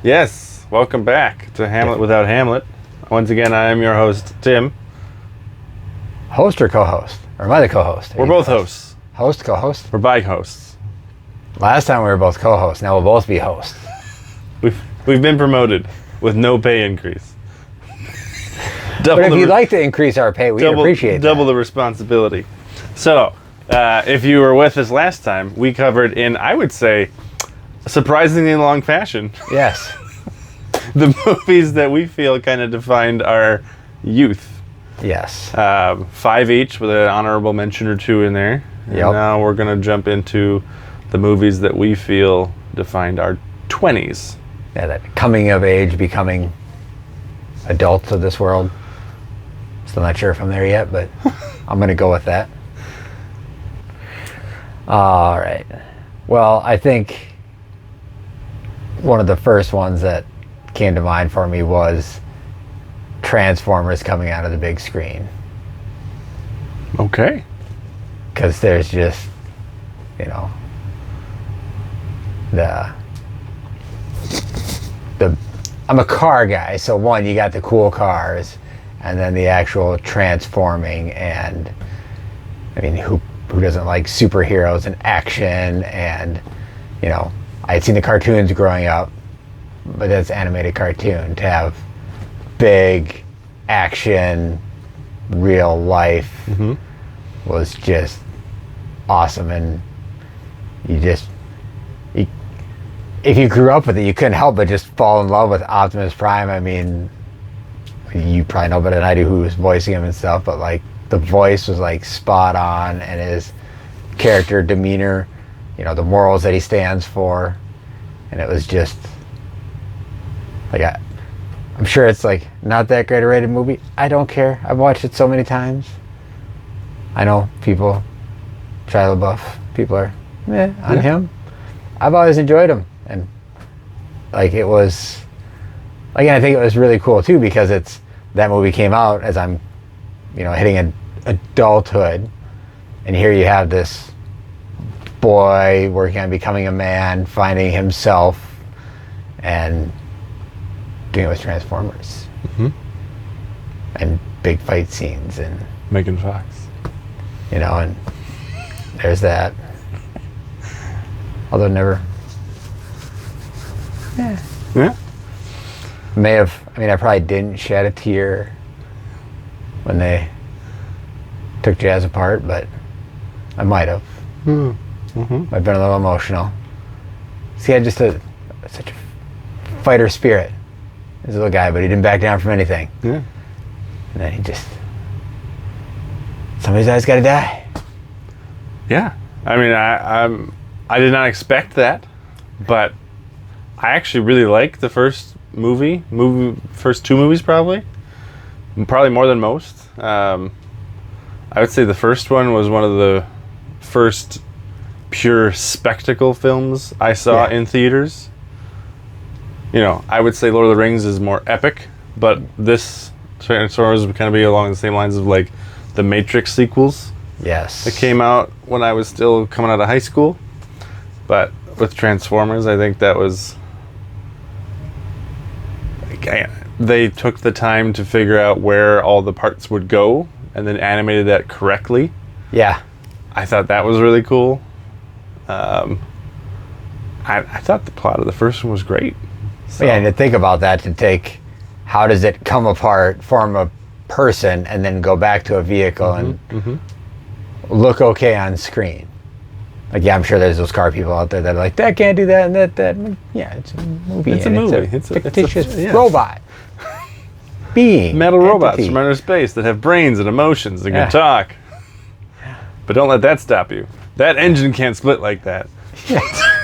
Yes, welcome back to Hamlet Without Hamlet. Once again, I am your host, Tim. Host or co-host? Or am I the co-host? We're both hosts. Host, co-host? We're bike hosts. Last time we were both co-hosts. Now we'll both be hosts. We've been promoted with no pay increase. But if you'd like to increase our pay, we'd appreciate that. Double the responsibility. So, if you were with us last time, we covered in, I would say, surprisingly long fashion, Yes. the movies that we feel kind of defined our youth. Yes. 5 each with an honorable mention or two in there. And Yep. now we're going to jump into the movies that we feel defined our 20s. Yeah, that coming of age, becoming adults of this world. Still not sure if I'm there yet, but I'm going to go with that. All right. Well, I think one of the first ones that came to mind for me was Transformers coming out of the big screen. Okay. Because there's just, you know, I'm a car guy, so one, you got the cool cars, and then the actual transforming, and I mean, who doesn't like superheroes and action? And you know, I had seen the cartoons growing up, but that's animated cartoon. To have big action, real life was just awesome, and if you grew up with it, you couldn't help but just fall in love with Optimus Prime. I mean, you probably know better than I do who was voicing him and stuff, but like the voice was like spot on, and his character demeanor, you know, the morals that he stands for, and it was just like I'm sure it's like not that great a rated movie. I don't care. I've watched it so many times. I know people, Shia LaBeouf, people are on him. I've always enjoyed him, and like it was, again, I think it was really cool too because that movie came out as I'm, you know, hitting adulthood, and here you have this boy working on becoming a man, finding himself, and doing it with Transformers, and big fight scenes, and Megan Fox. you know, and there's that. Although never. Yeah. I probably didn't shed a tear when they took Jazz apart, but I might have. Might have been a little emotional. See, I had just such a fighter spirit. He's a little guy, but he didn't back down from anything. Yeah. And then somebody's always got to die. Yeah. I mean, I did not expect that, but I actually really like the first first two movies probably more than most. I would say the first one was one of the first pure spectacle films I saw in theaters. You know, I would say Lord of the Rings is more epic, but this Transformers would kind of be along the same lines of like the Matrix sequels. Yes. It came out when I was still coming out of high school, but with Transformers, I think that was... They took the time to figure out where all the parts would go and then animated that correctly. Yeah. I thought that was really cool. I thought the plot of the first one was great. So. Yeah, and to think about that, to take how does it come apart, form a person, and then go back to a vehicle and look okay on screen. Like, yeah, I'm sure there's those car people out there that are like, that can't do that and that. Yeah, it's a movie. It's a movie. It's a fictitious robot. Being. Metal entity. robots from outer space that have brains and emotions and can talk. But don't let that stop you. That engine can't split like that.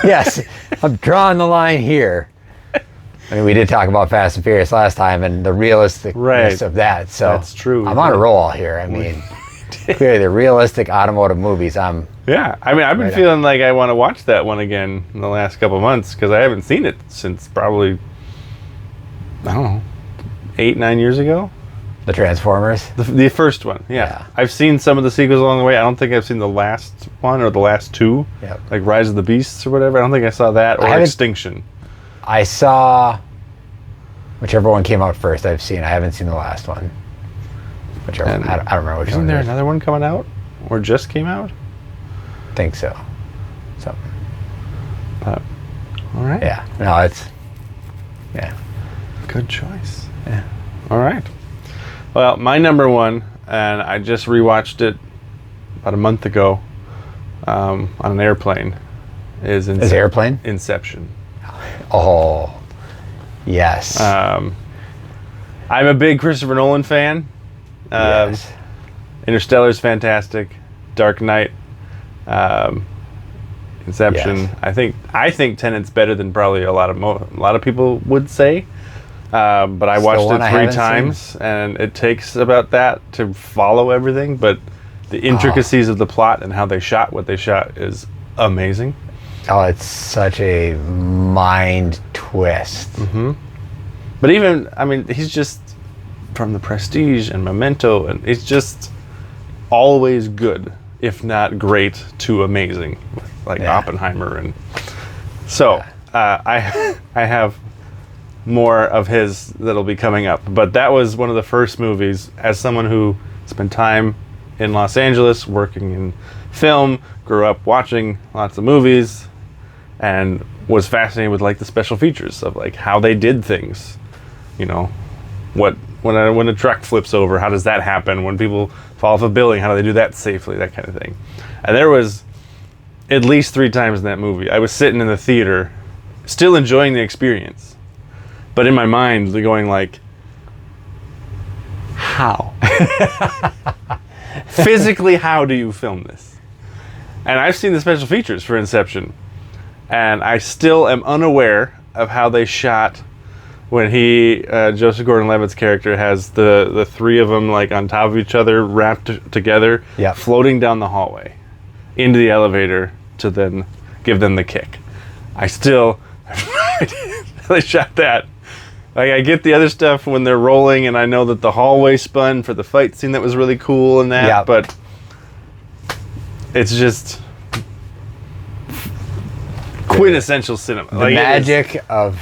Yes, I'm drawing the line here. I mean, we did talk about Fast and Furious last time and the realisticness of that. So that's true. I'm on a roll here. I mean, clearly the realistic automotive movies. Yeah, I mean, I've been feeling like I want to watch that one again in the last couple of months because I haven't seen it since probably, I don't know, 8-9 years ago. The Transformers? The first one, yeah. I've seen some of the sequels along the way. I don't think I've seen the last one or the last two, like Rise of the Beasts or whatever. I don't think I saw that or Extinction. I saw Whichever one came out first, I've seen. I haven't seen the last one. Whichever And one. I don't remember which Isn't one. there it is. another one coming out? Or just came out? I think so. So, But, all right. yeah. No, it's... Yeah. Good choice. Yeah. All right. Well, my number one, and I just rewatched it about a month ago on an airplane, is Is Airplane? Inception. Oh, yes. I'm a big Christopher Nolan fan. Yes. Interstellar's fantastic. Dark Knight. Inception. Yes. I think Tenet's better than probably a lot of people would say. But I Still watched one it I 3 haven't times, and it takes about that to follow everything. But the intricacies of the plot and how they shot what they shot is amazing. Oh, it's such a mind twist. But even, I mean, he's just from The Prestige and Memento, and it's just always good, if not great, to amazing, like Yeah. Oppenheimer. And so I have more of his that'll be coming up. But that was one of the first movies, as someone who spent time in Los Angeles working in film, grew up watching lots of movies, and was fascinated with like the special features of like how they did things. You know, when a truck flips over, how does that happen? When people fall off a building, how do they do that safely? That kind of thing. And there was at least 3 times in that movie, I was sitting in the theater, still enjoying the experience, but in my mind, going like, how? Physically, how do you film this? And I've seen the special features for Inception, and I still am unaware of how they shot when Joseph Gordon-Levitt's character has the 3 of them like on top of each other, wrapped together, Yep. floating down the hallway into the elevator to then give them the kick. I still they shot that. Like, I get the other stuff when they're rolling, and I know that the hallway spun for the fight scene that was really cool and that, Yep. but it's just quintessential cinema. The Like, magic of...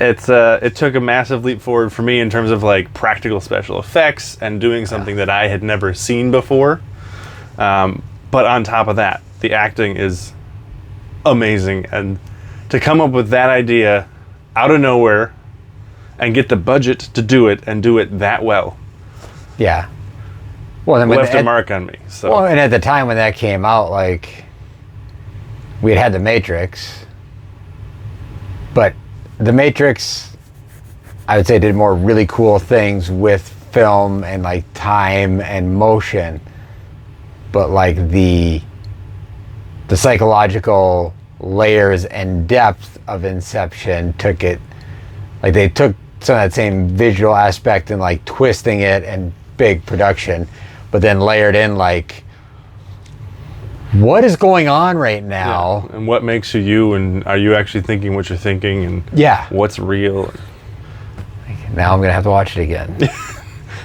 it took a massive leap forward for me in terms of like practical special effects and doing something that I had never seen before. But on top of that, the acting is amazing, and to come up with that idea out of nowhere and get the budget to do it and do it that well Yeah. Well, then left a mark on me. So Well, and at the time when that came out, like, we had The Matrix, but The Matrix, I would say, did more really cool things with film and like time and motion, but like the psychological layers and depth of Inception took it, like they took some of that same visual aspect and like twisting it and big production, but then layered in like, what is going on right now? and what makes you you, and are you actually thinking what you're thinking, and Yeah. what's real? Now I'm gonna have to watch it again.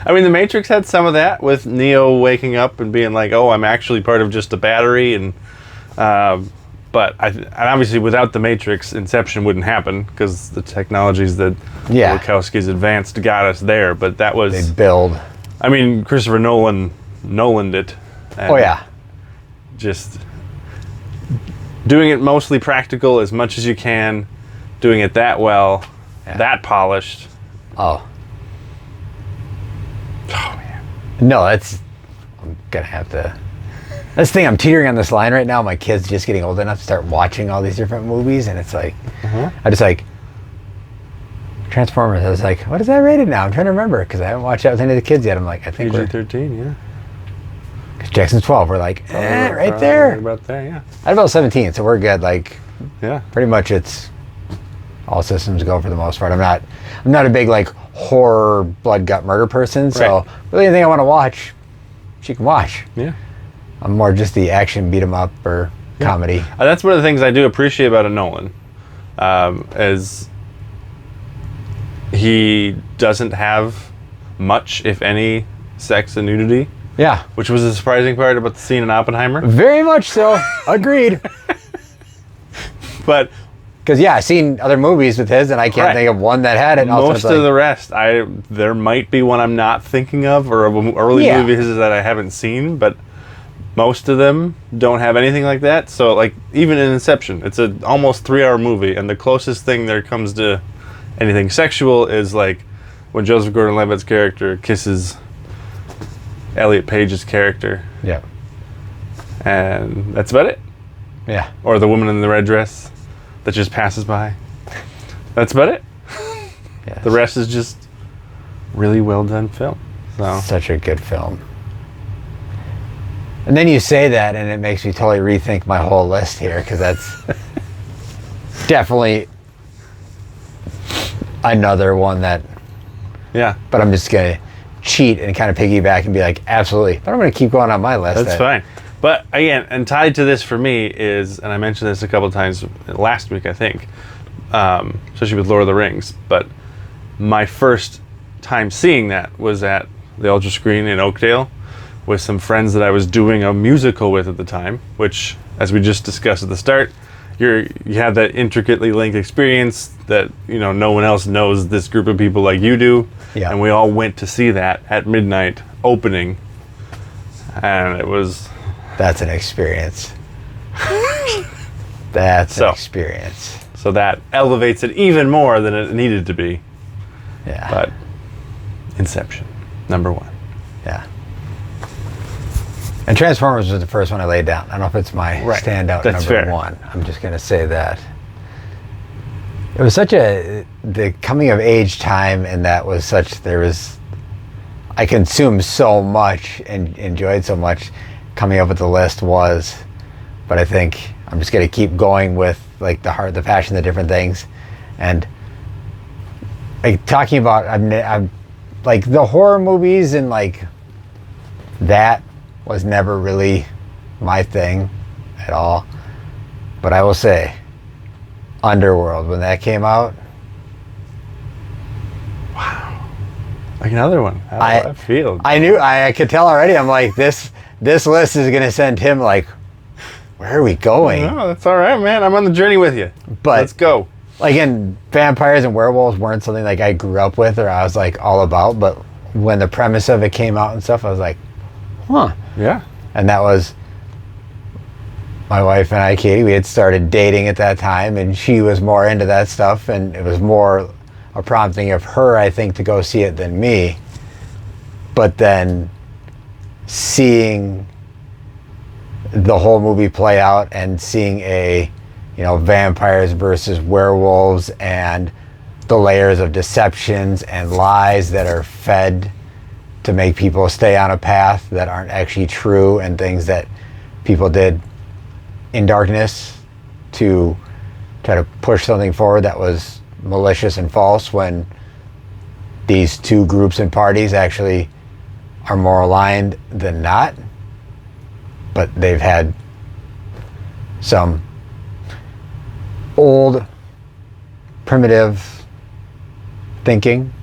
I mean, The Matrix had some of that with Neo waking up and being like, "Oh, I'm actually part of just a battery," and and obviously without The Matrix, Inception wouldn't happen because the technologies that Yeah. Wachowski's advanced got us there. But that They was, build. I mean, Christopher Nolan'd it. And Oh yeah. just doing it mostly practical as much as you can, doing it that well, Yeah. that polished. Oh. Oh man. No, I'm gonna have to. That's the thing. I'm teetering on this line right now. My kid's just getting old enough to start watching all these different movies, and it's like, I just like Transformers. I was like, what is that rated now? I'm trying to remember because I haven't watched that with any of the kids yet. I'm like, I think we're PG-13, yeah. because Jackson's 12. We're like, right Right there. about there, yeah. I'm about 17, so we're good. Like, Yeah. pretty much it's all systems go for the most part. I'm not a big like horror blood gut murder person, so Right. really anything I want to watch, she can watch. Yeah. I'm more just the action beat 'em up or comedy. That's one of the things I do appreciate about a Nolan, is he doesn't have much, if any, sex and nudity, Yeah, which was a surprising part about the scene in Oppenheimer. very much so. Agreed. But Because I've seen other movies with his, and I can't Right. think of one that had it. And all of a Most sudden of it's the rest, there might be one I'm not thinking of, or an early Yeah. movie of his that I haven't seen, but most of them don't have anything like that. So, like, even in Inception, it's a almost 3-hour movie, and the closest thing there comes to anything sexual is like when Joseph Gordon-Levitt's character kisses Elliot Page's character, yeah, and that's about it. yeah, Or the woman in the red dress that just passes by. That's about it. yeah. The rest is just really well done film. So Such a good film. And then you say that, and it makes me totally rethink my whole list here, because that's definitely another one that. yeah, But I'm just gonna cheat and kind of piggyback and be like, absolutely. But I'm gonna keep going on my list. that's fine. But again, and tied to this for me is, and I mentioned this a couple of times last week, I think, especially with Lord of the Rings. But my first time seeing that was at the Ultra Screen in Oakdale with some friends that I was doing a musical with at the time, which, as we just discussed at the start, you have that intricately linked experience that, you know, no one else knows this group of people like you do. Yeah. And we all went to see that at midnight opening, and it was That's an experience. That's So. an experience. so that elevates it even more than it needed to be. Yeah. But Inception, number 1. Yeah. And Transformers was the first one I laid down. I don't know if it's my Right. standout That's number fair. 1. I'm just going to say that. It was such the coming of age time, and that was I consumed so much and enjoyed so much. Coming up with the list was, but I think I'm just going to keep going with like the heart, the passion, the different things. And like talking about, I'm like the horror movies, and like that was never really my thing at all. But I will say, Underworld, when that came out, Like another one. How do I feel? I could tell already. I'm like, this list is gonna send him like, where are we going? No, that's all right, man. I'm on the journey with you. But let's go. like, in vampires and werewolves weren't something like I grew up with or I was like all about. But when the premise of it came out and stuff, I was like, huh. Yeah. And that was my wife and I, Katie. We had started dating at that time, and she was more into that stuff, and it was more a prompting of her, I think, to go see it than me. But then seeing the whole movie play out and seeing vampires versus werewolves and the layers of deceptions and lies that are fed to make people stay on a path that aren't actually true, and things that people did in darkness to try to push something forward that was malicious and false, when these two groups and parties actually are more aligned than not. But they've had some old primitive thinking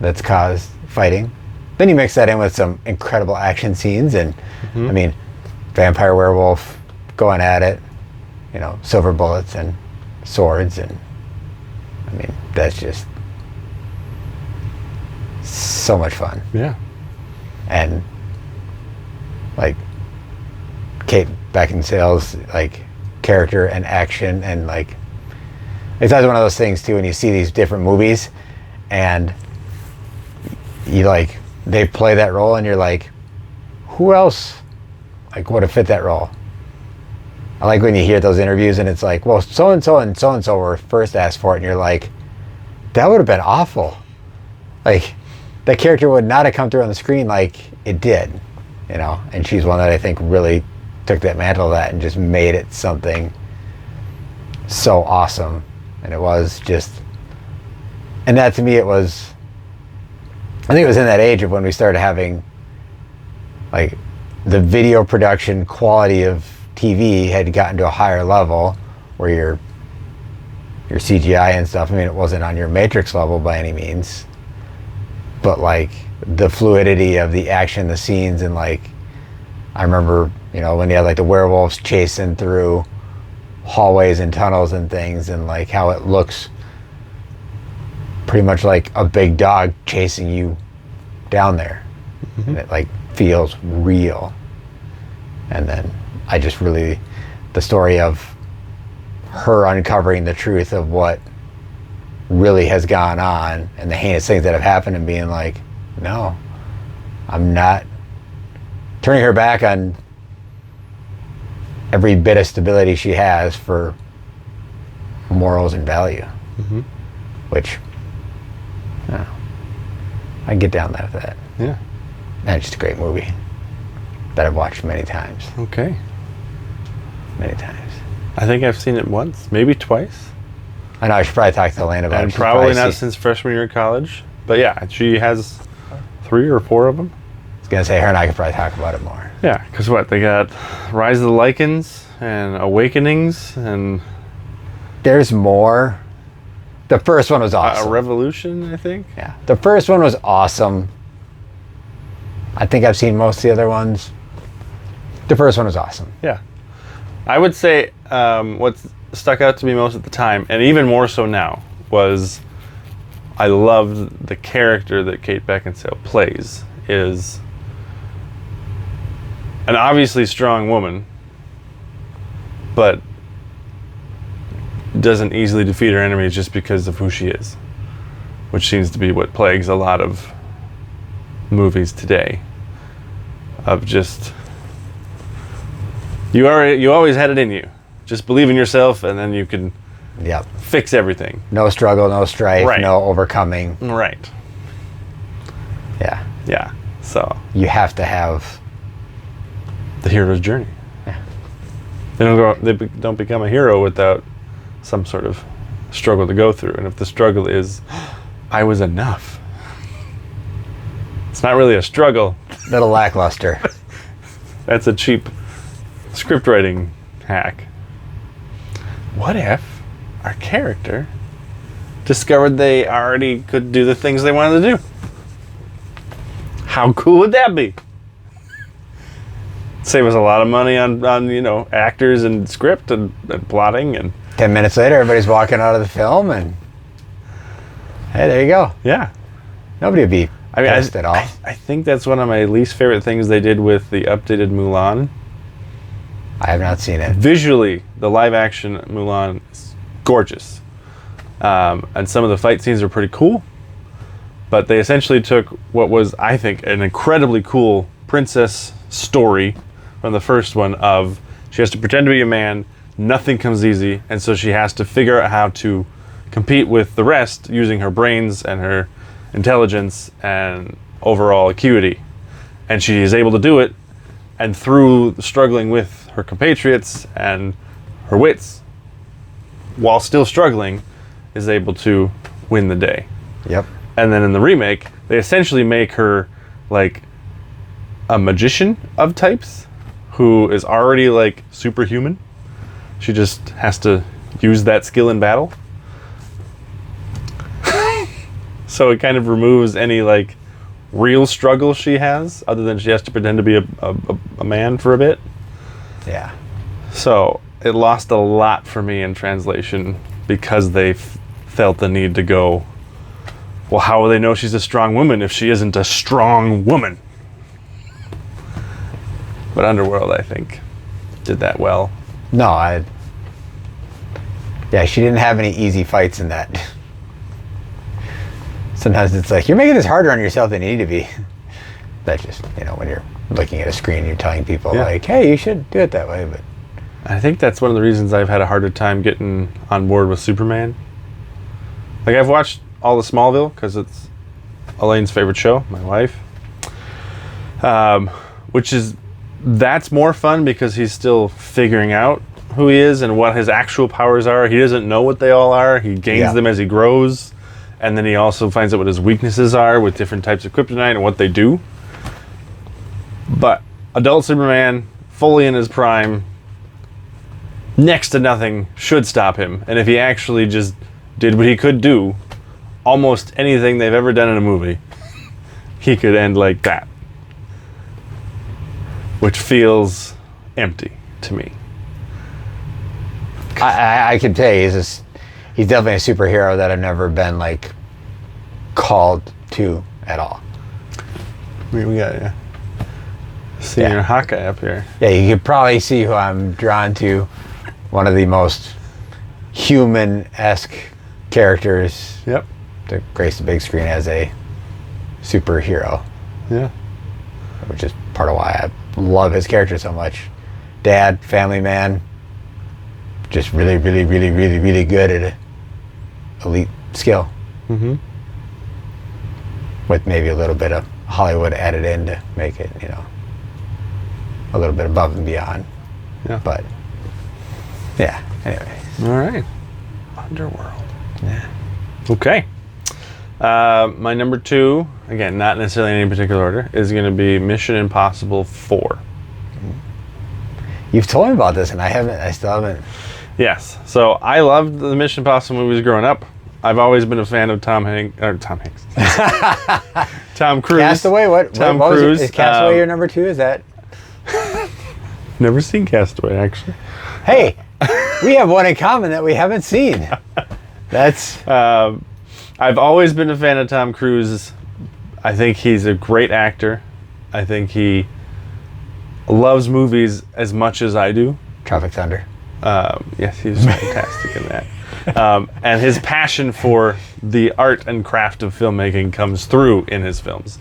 that's caused fighting. Then you mix that in with some incredible action scenes, and I mean, vampire, werewolf going at it, silver bullets and swords, and I mean, that's just so much fun. Yeah. And like Kate Beckinsale's like character and action, and like it's always one of those things too when you see these different movies and you like they play that role and you're like, who else like would have fit that role? I like when you hear those interviews and it's like, well, so and so were first asked for it, and you're like, that would have been awful. Like that character would not have come through on the screen like it did, and she's one that I think really took that mantle of that and just made it something so awesome. And it was just, and that to me, I think it was in that age of when we started having like the video production quality of TV had gotten to a higher level where your CGI and stuff, I mean, it wasn't on your Matrix level by any means, but like the fluidity of the action, the scenes, and like I remember, when you had like the werewolves chasing through hallways and tunnels and things, and like how it looks pretty much like a big dog chasing you down there. And it like feels real. And then I just really, the story of her uncovering the truth of what really has gone on and the heinous things that have happened, and being like, no, I'm not, turning her back on every bit of stability she has for morals and value. Which, I don't know, I can get down with that. Yeah. And it's just a great movie that I've watched many times. Okay. Many times. I think I've seen it once, maybe twice. I know I should probably talk to Elaine about it. And She's probably not see- since freshman year of college. But yeah, she has 3 or 4 of them. I was going to say, her and I could probably talk about it more. Yeah, because what? They got Rise of the Lycans and Awakenings and There's more. The first one was a awesome. Revolution, I think. Yeah. The first one was awesome. I think I've seen most of the other ones. The first one was awesome. Yeah. I would say what stuck out to me most at the time, and even more so now, was I loved the character that Kate Beckinsale plays. Is an obviously strong woman, but doesn't easily defeat her enemies just because of who she is, which seems to be what plagues a lot of movies today. Of just, you always had it in you. Just believe in yourself, and then you can Yep. fix everything. No struggle, no strife, Right. no overcoming. Right. Yeah. Yeah. So You have to have. the hero's journey. Yeah. They don't become a hero without some sort of struggle to go through. And if the struggle is, I was enough, it's not really a struggle. Little lackluster. That's a cheap script writing hack. What if our character discovered they already could do the things they wanted to do? How cool would that be? Save us a lot of money on actors and script and plotting and 10 minutes later, everybody's walking out of the film, and hey, there you go. yeah. Nobody would be I mean, pissed at all. I think that's one of my least favorite things they did with the updated Mulan. I have not seen it. Visually, the live action Mulan is gorgeous. And some of the fight scenes are pretty cool. But they essentially took what was, I think, an incredibly cool princess story from the first one of she has to pretend to be a man, nothing comes easy, and so she has to figure out how to compete with the rest using her brains and her intelligence and overall acuity. And she is able to do it, and through struggling with her compatriots and her wits, while still struggling, is able to win the day. Yep. And then in the remake, they essentially make her like a magician of types who is already like superhuman. She just has to use that skill in battle. So it kind of removes any like real struggle she has, other than she has to pretend to be a man for a bit. Yeah. So it lost a lot for me in translation because they felt the need to go, well, how will they know she's a strong woman if she isn't a strong woman? But Underworld, I think, did that well. No, yeah, she didn't have any easy fights in that. Sometimes it's like, you're making this harder on yourself than you need to be. That's just, when you're looking at a screen, you're telling people Yeah. like, hey, you should do it that way. But I think that's one of the reasons I've had a harder time getting on board with Superman. Like, I've watched all of Smallville because it's Elaine's favorite show, my wife. That's more fun because he's still figuring out who he is and what his actual powers are. He doesn't know what they all are. He gains them as he grows. And then he also finds out what his weaknesses are with different types of kryptonite and what they do. But adult Superman, fully in his prime, next to nothing should stop him. And if he actually just did what he could do, almost anything they've ever done in a movie, he could end like that. Which feels empty to me. I can tell you, he's definitely a superhero that I've never been like called to at all. We got Senior Yeah. Hawkeye up here. Yeah, you could probably see who I'm drawn to. One of the most human-esque characters Yep. to grace the big screen as a superhero, Yeah. which is part of why I love his character so much. Dad, family man, just really, really, really, really, really good at elite skill. Mm-hmm. With maybe a little bit of Hollywood added in to make it, a little bit above and beyond. Yeah. But, yeah, anyway. All right. Underworld. Yeah. Okay. My number 2, again, not necessarily in any particular order, is going to be Mission Impossible 4. You've told me about this, and I still haven't. Yes. So I loved the Mission Impossible movies growing up. I've always been a fan of Tom Hanks. Tom Cruise. Castaway? What Tom was it? Cruise. Is Castaway your number 2? Is that? Never seen Castaway, actually. Hey, we have one in common that we haven't seen. That's. I've always been a fan of Tom Cruise. I think he's a great actor. I think he loves movies as much as I do. Tropic Thunder. Yes, he's fantastic in that. And his passion for the art and craft of filmmaking comes through in his films.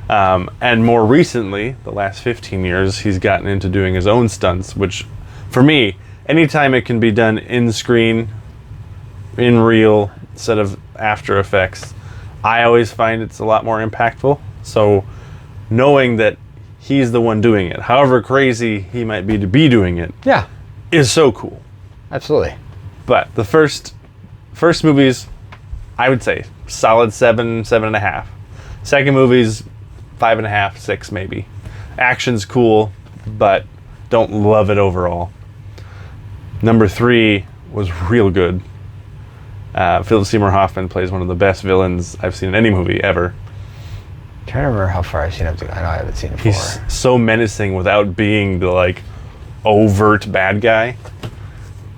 And more recently, the last 15 years, he's gotten into doing his own stunts, which, for me, anytime it can be done in screen, in real, instead of After Effects, I always find it's a lot more impactful. So knowing that he's the one doing it, however crazy he might be to be doing it, Yeah, is so cool. absolutely. But the first movies, I would say solid 7.5. Second movies, 5.5, 6 maybe. Action's cool, but don't love it overall. Number 3 was real good. Philip Seymour Hoffman plays one of the best villains I've seen in any movie ever. I'm trying to remember how far I've seen him. I know I haven't seen him He's before. so menacing without being the overt bad guy.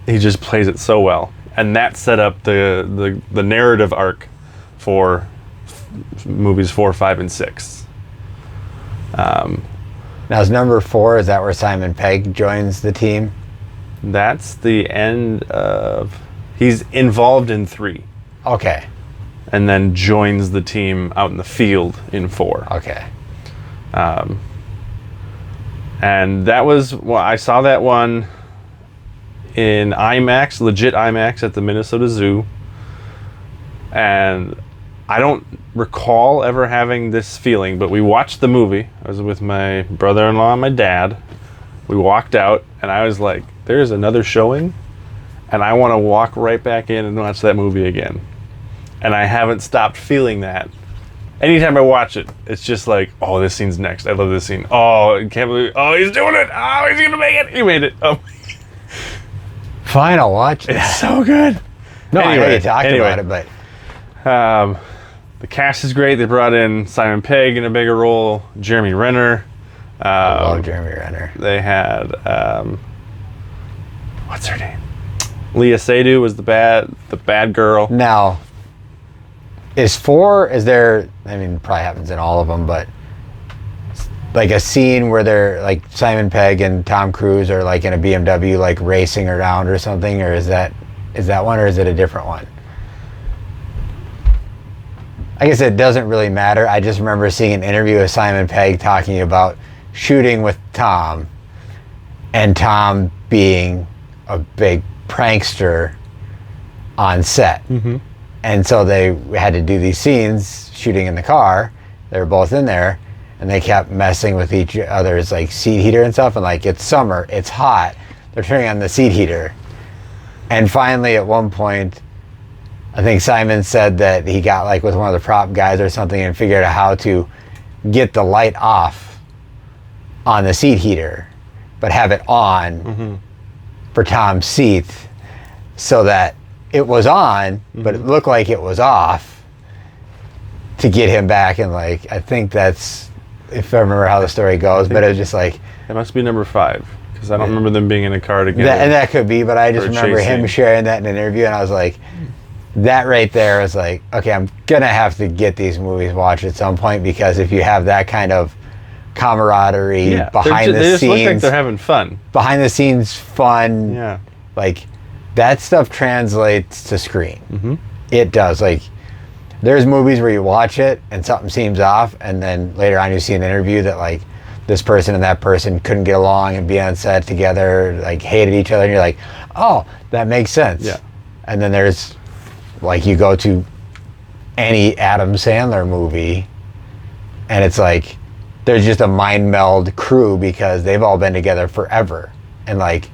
He just plays it so well, and that set up the narrative arc for movies 4, 5, and 6. Now, is number 4, is that where Simon Pegg joins the team? That's the end of. He's involved in 3, Okay. and then joins the team out in the field in 4. Okay. And that was I saw that one in IMAX, legit IMAX at the Minnesota Zoo. And I don't recall ever having this feeling, but we watched the movie. I was with my brother-in-law and my dad. We walked out, and I was like, there's another showing, and I want to walk right back in and watch that movie again. And I haven't stopped feeling that. Anytime I watch it, it's just like, oh, this scene's next. I love this scene. Oh, I can't believe, oh, he's doing it. Oh, he's going to make it. He made it. Oh, Fine, I'll watch it. it's so good. No, I know Anyway, you talked about it, but The cast is great. They brought in Simon Pegg in a bigger role, Jeremy Renner. I love Jeremy Renner. They had, what's her name? Leah Seydoux was the bad girl. Now, is there, I mean, it probably happens in all of them, but like a scene where they're like Simon Pegg and Tom Cruise are like in a BMW like racing around or something, or is that one, or is it a different one? I guess it doesn't really matter. I just remember seeing an interview with Simon Pegg talking about shooting with Tom, and Tom being a big prankster on set. Mm-hmm. And so they had to do these scenes shooting in the car. They were both in there, and they kept messing with each other's like seat heater and stuff. And like, it's summer, it's hot. They're turning on the seat heater. And finally, at one point, I think Simon said that he got like with one of the prop guys or something and figured out how to get the light off on the seat heater, but have it on for Tom's seat so that it was on, but it looked like it was off to get him back. And like, I think that's, if I remember how the story goes, but it was just like, It must be number 5. because I don't remember them being in a car together. And that could be, but I just Or remember him chasing. sharing that in an interview, and I was like, that right there was like, okay, I'm gonna have to get these movies watched at some point, because if you have that kind of camaraderie yeah, behind they the just look like scenes, they're having fun. fun, Yeah. like that stuff translates to screen. Mm-hmm. It does. Like, there's movies where you watch it and something seems off, and then later on you see an interview that like this person and that person couldn't get along and be on set together, like hated each other, and you're like, oh, that makes sense. Yeah. And then there's like, you go to any Adam Sandler movie and it's like there's just a mind meld crew because they've all been together forever, and like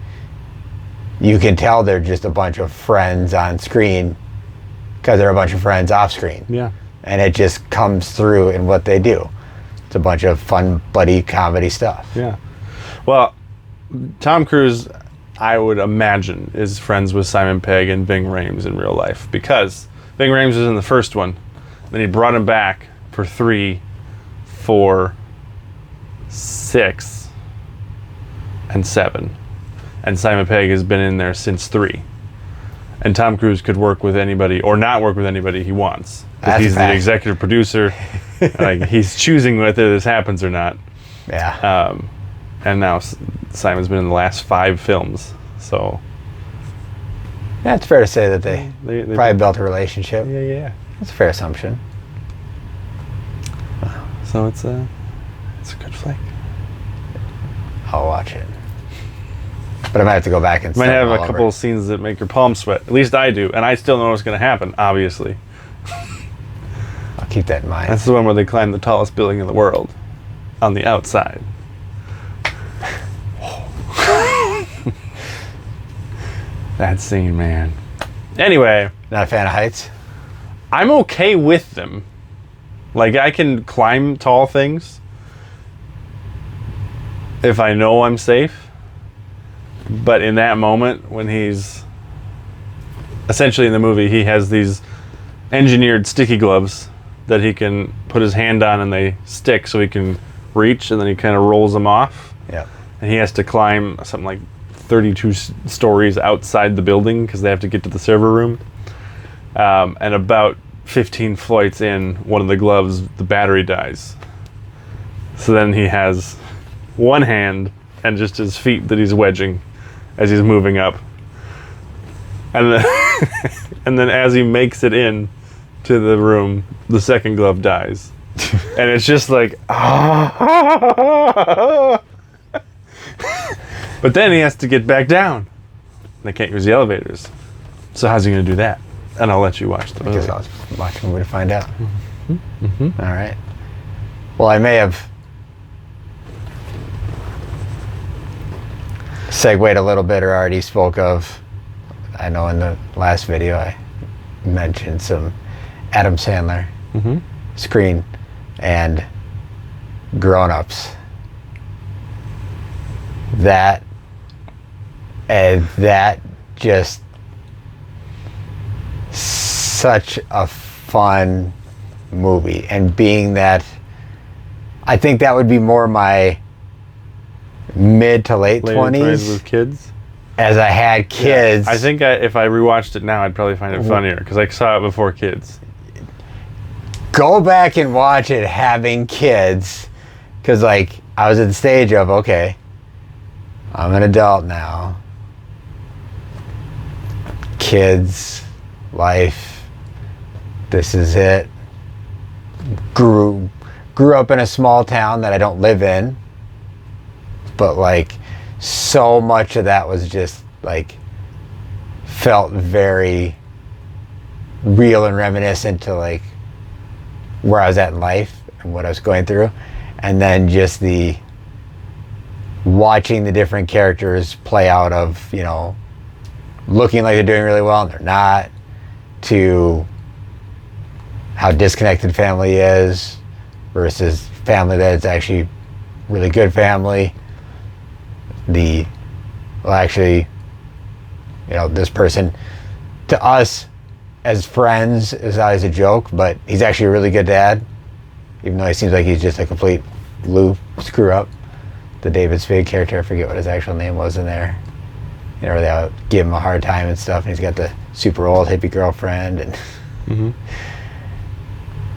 you can tell they're just a bunch of friends on screen because they're a bunch of friends off screen. Yeah. And it just comes through in what they do. It's a bunch of fun buddy comedy stuff. Yeah. Well, Tom Cruise, I would imagine, is friends with Simon Pegg and Ving Rhames in real life, because Ving Rhames was in the first one. Then he brought him back for 3, 4, 6, and 7. And Simon Pegg has been in there since 3. And Tom Cruise could work with anybody or not work with anybody he wants. 'Cause That's he's a fact. the executive producer. Like, he's choosing whether this happens or not. Yeah. And now Simon's been in the last 5 films. So Yeah, it's fair to say that they they probably built a relationship. yeah. That's a fair assumption. So it's a good flick. I'll watch it. But I might have to go back and Might start have a all couple over. of scenes that make your palms sweat. At least I do, and I still know what's going to happen. Obviously, I'll keep that in mind. that's the one where they climb the tallest building in the world on the outside. That scene, man. Anyway, Not a fan of heights? I'm okay with them. Like, I can climb tall things if I know I'm safe. But in that moment, when he's essentially in the movie, he has these engineered sticky gloves that he can put his hand on and they stick so he can reach, and then he kind of rolls them off. Yeah. And he has to climb something like 32 stories outside the building because they have to get to the server room. And about 15 flights in, one of the gloves, the battery dies. So then he has one hand and just his feet that he's wedging as he's moving up. And then, and then as he makes it in to the room, the second glove dies. And it's just like, but then he has to get back down. They can't use the elevators. So how's he going to do that? And I'll let you watch the I guess movie. I'll watch the movie to find out. All right. Well, I may have segued a little bit, or already spoke of, I know in the last video I mentioned some Adam Sandler screen and Grown-Ups. That just such a fun movie, and being that I think that would be more my mid to late Later 20s 20s with kids. as I had kids. I think if I rewatched it now, I'd probably find it funnier because I saw it before kids. Go back and watch it having kids, because like I was at the stage of, okay, I'm an adult now, kids, life, this is it. Grew up in a small town that I don't live in, but like so much of that was just like felt very real and reminiscent to like where I was at in life and what I was going through. And then just the watching the different characters play out of, you know, looking like they're doing really well and they're not, to how disconnected family is versus family that's actually really good family. Actually, you know, this person to us as friends is always a joke, but he's actually a really good dad, even though he seems like he's just a complete screw up. the David Spade character, I forget what his actual name was in there. You know, they give him a hard time and stuff, and he's got the super old hippie girlfriend, and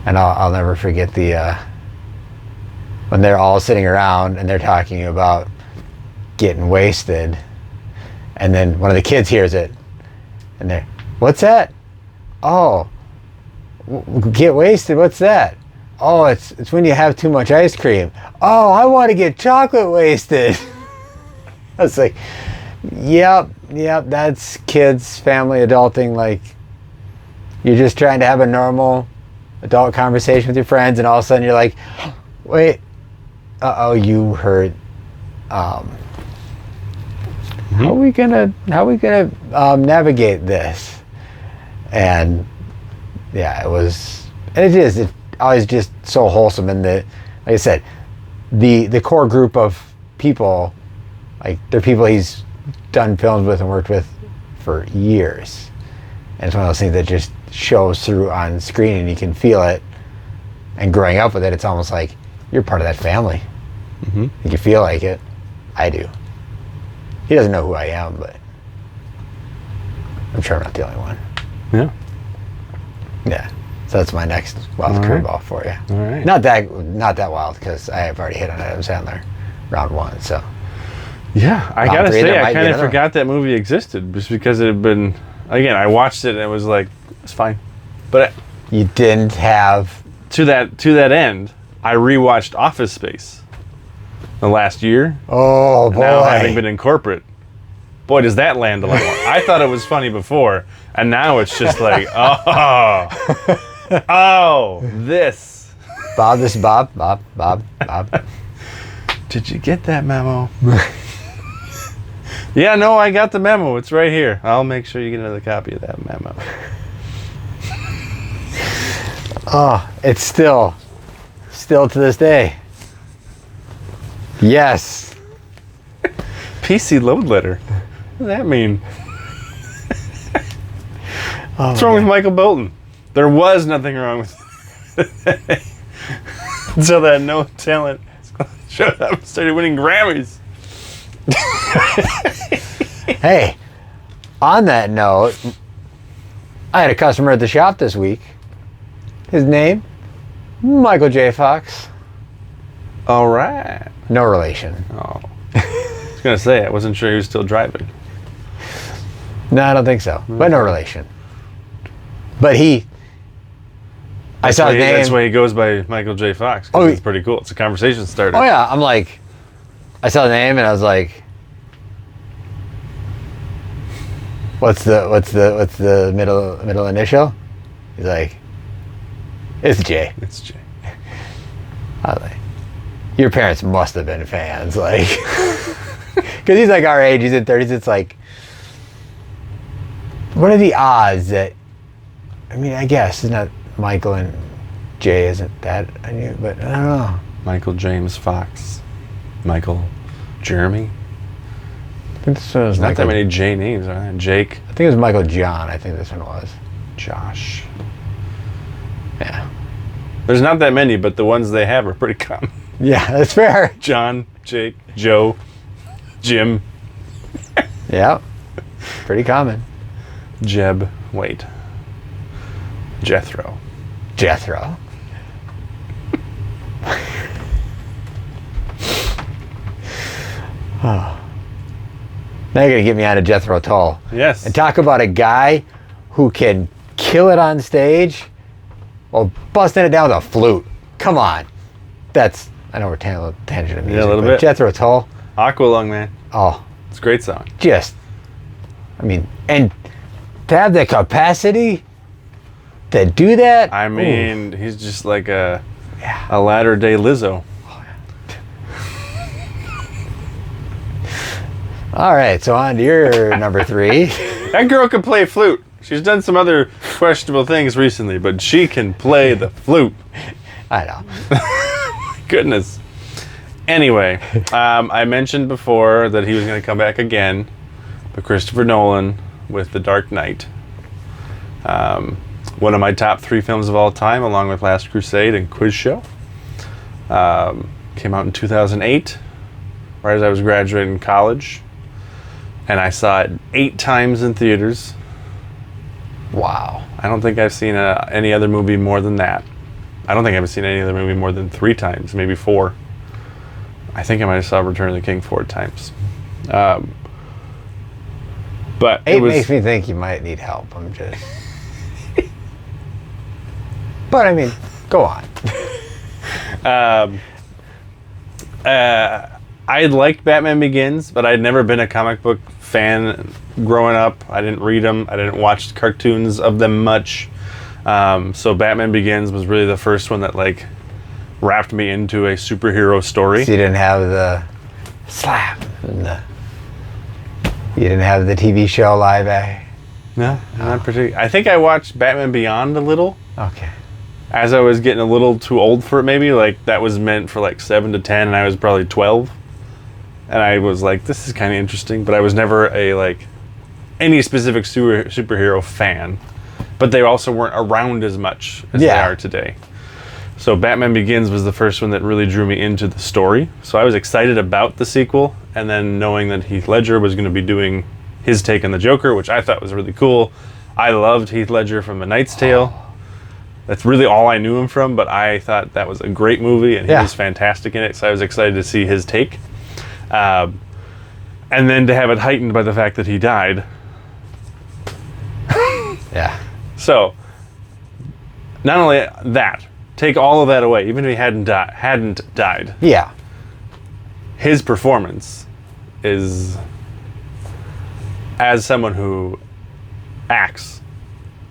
and I'll never forget the when they're all sitting around and they're talking about getting wasted, and then one of the kids hears it, and they're, "What's that? Oh, get wasted? What's that? Oh, it's when you have too much ice cream. Oh, I want to get chocolate wasted." I was like, Yep, that's kids, family, adulting. Like, you're just trying to have a normal adult conversation with your friends, and all of a sudden you're like, wait, you heard. How are we gonna navigate this? And yeah, it's always just so wholesome. And like I said, the core group of people, like, they're people he's done films with and worked with for years, and it's one of those things that just shows through on screen, and you can feel it. And growing up with it, it's almost like you're part of that family. You can feel like it. I do. He doesn't know who I am, but I'm sure I'm not the only one. Yeah. So that's my next wild curveball for you. All right. Not that wild, because I have already hit on Adam Sandler round one. So. Yeah, I Round gotta three, say, there I might be kind of another forgot that movie existed just because it had been. Again, I watched it and it was like, it's fine, but You didn't have. to that end, I rewatched Office Space the last year. Oh boy! Now, having been in corporate, boy, does that land a lot more. I thought it was funny before, and now it's just like, this. Bob, this is Bob. Bob. Did you get that memo? Yeah, no, I got the memo. It's right here. I'll make sure you get another copy of that memo. Oh, it's still to this day. Yes. PC load letter. What does that mean? What's wrong with Michael Bolton? There was nothing wrong with it. Until that no talent showed up and started winning Grammys. Hey, on that note, I had a customer at the shop this week. His name, Michael J. Fox. All right. No relation. Oh. I was going to say, I wasn't sure he was still driving. No, I don't think so. But no relation. But I saw his name. That's why he goes by Michael J. Fox. Oh, it's pretty cool. It's a conversation starter. Oh yeah, I'm like, I saw the name and I was like, what's the middle initial? He's like, it's J. It's J. I was like, your parents must have been fans, like, because he's like our age. He's in 30s. It's like, what are the odds that? I mean, I guess it's not Michael and J isn't that I knew, but I don't know. Michael James Fox. Michael Jeremy. I think this one was Not Michael. that many J names, are there? Jake. I think it was Michael John. I think this one was. Josh. Yeah. There's not that many, but the ones they have are pretty common. Yeah, that's fair. John, Jake, Joe, Jim, Yeah. Pretty common. Jeb, wait. Jethro. Jethro. Oh. Now you're going to get me on to Jethro Tull. Yes. And talk about a guy who can kill it on stage while busting it down with a flute. Come on. That's, I know we're tangent of music, a little but bit. Jethro Tull. Aqualung, man. Oh, It's a great song. just, I mean, and to have the capacity to do that. I mean, he's just like a Yeah. latter-day Lizzo. All right, so on to your number 3. That girl can play flute. She's done some other questionable things recently, but she can play the flute. I know. Goodness. Anyway, I mentioned before that he was going to come back again, but Christopher Nolan with The Dark Knight. One of my top 3 films of all time, along with Last Crusade and Quiz Show. Came out in 2008. right as I was graduating college, and I saw it 8 times in theaters. Wow. I don't think I've seen any other movie more than that. I don't think I've seen any other movie more than 3 times, maybe 4. I think I might have saw Return of the King 4 times. But It makes me think you might need help. I'm just. But I mean, go on. I had liked Batman Begins, but I'd never been a comic book fan growing up. I didn't read them. I didn't watch cartoons of them much. So Batman Begins was really the first one that like wrapped me into a superhero story. So you didn't have the slap and you didn't have the TV show live action. No, not particularly. I think I watched Batman Beyond a little. Okay. As I was getting a little too old for it, maybe, like, that was meant for, like, 7 to 10, and I was probably 12. And I was like, this is kind of interesting, but I was never a, like, any specific superhero fan. But they also weren't around as much as they are today. So Batman Begins was the first one that really drew me into the story. So I was excited about the sequel, and then knowing that Heath Ledger was going to be doing his take on the Joker, which I thought was really cool. I loved Heath Ledger from A Knight's Tale. That's really all I knew him from, but I thought that was a great movie, and he was fantastic in it, so I was excited to see his take. And then to have it heightened by the fact that he died. Yeah. So, not only that, take all of that away, even if he hadn't died. Yeah. His performance is, as someone who acts,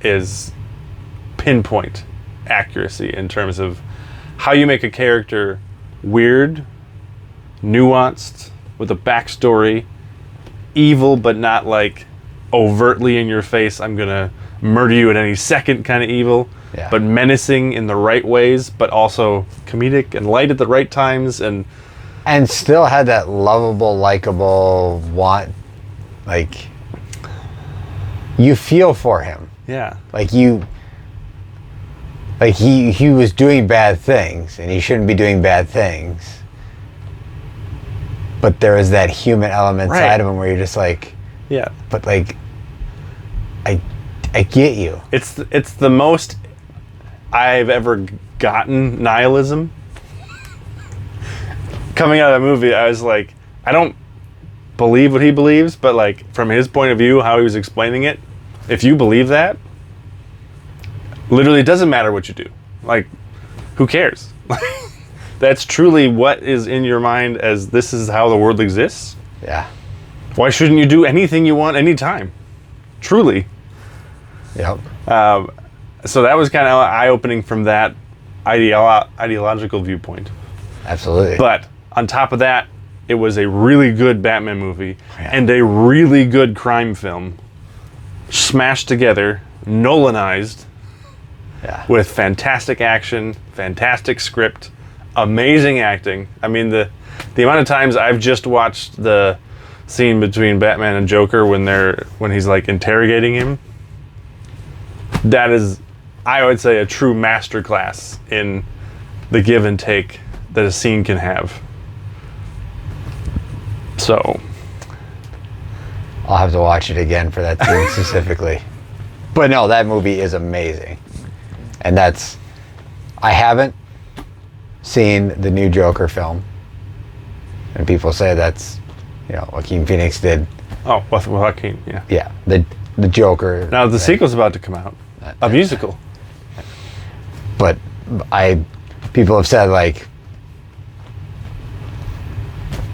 is pinpoint accuracy in terms of how you make a character weird, nuanced, with a backstory, evil but not like overtly in your face, I'm gonna murder you at any second kind of evil, but menacing in the right ways, but also comedic and light at the right times, and still had that lovable, likable like you feel for him. Yeah. Like he was doing bad things, and he shouldn't be doing bad things. But there is that human element side of him where you're just like, yeah. But like, I get you. It's the most I've ever gotten nihilism. Coming out of that movie, I was like, I don't believe what he believes, but like from his point of view, how he was explaining it, if you believe that, literally it doesn't matter what you do. Like, who cares? That's truly what is in your mind as this is how the world exists. Yeah. Why shouldn't you do anything you want anytime? Truly. Yep. So that was kind of eye-opening from that ideological viewpoint. Absolutely. But on top of that, it was a really good Batman movie and a really good crime film, smashed together, Nolanized, with fantastic action, fantastic script, amazing acting. I mean, the amount of times I've just watched the scene between Batman and Joker when he's like interrogating him, that is, I would say, a true masterclass in the give and take that a scene can have. So I'll have to watch it again for that scene specifically. But no, that movie is amazing. And I haven't seen the new Joker film. And people say that's, Joaquin Phoenix did. Oh, with Joaquin, yeah. Yeah, the Joker. Now the sequel's about to come out. A musical. But people have said like,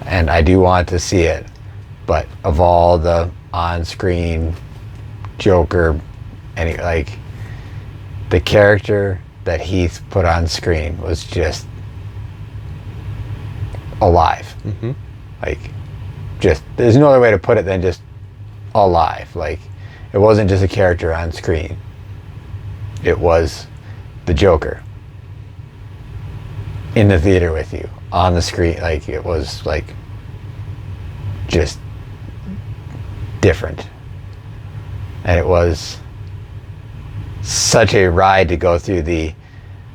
and I do want to see it, but of all the on-screen Joker, the character that Heath put on screen was just alive. Mm-hmm. There's no other way to put it than just alive. Like, it wasn't just a character on screen. It was the Joker in the theater with you on the screen. Like, it was like just different, and it was such a ride to go through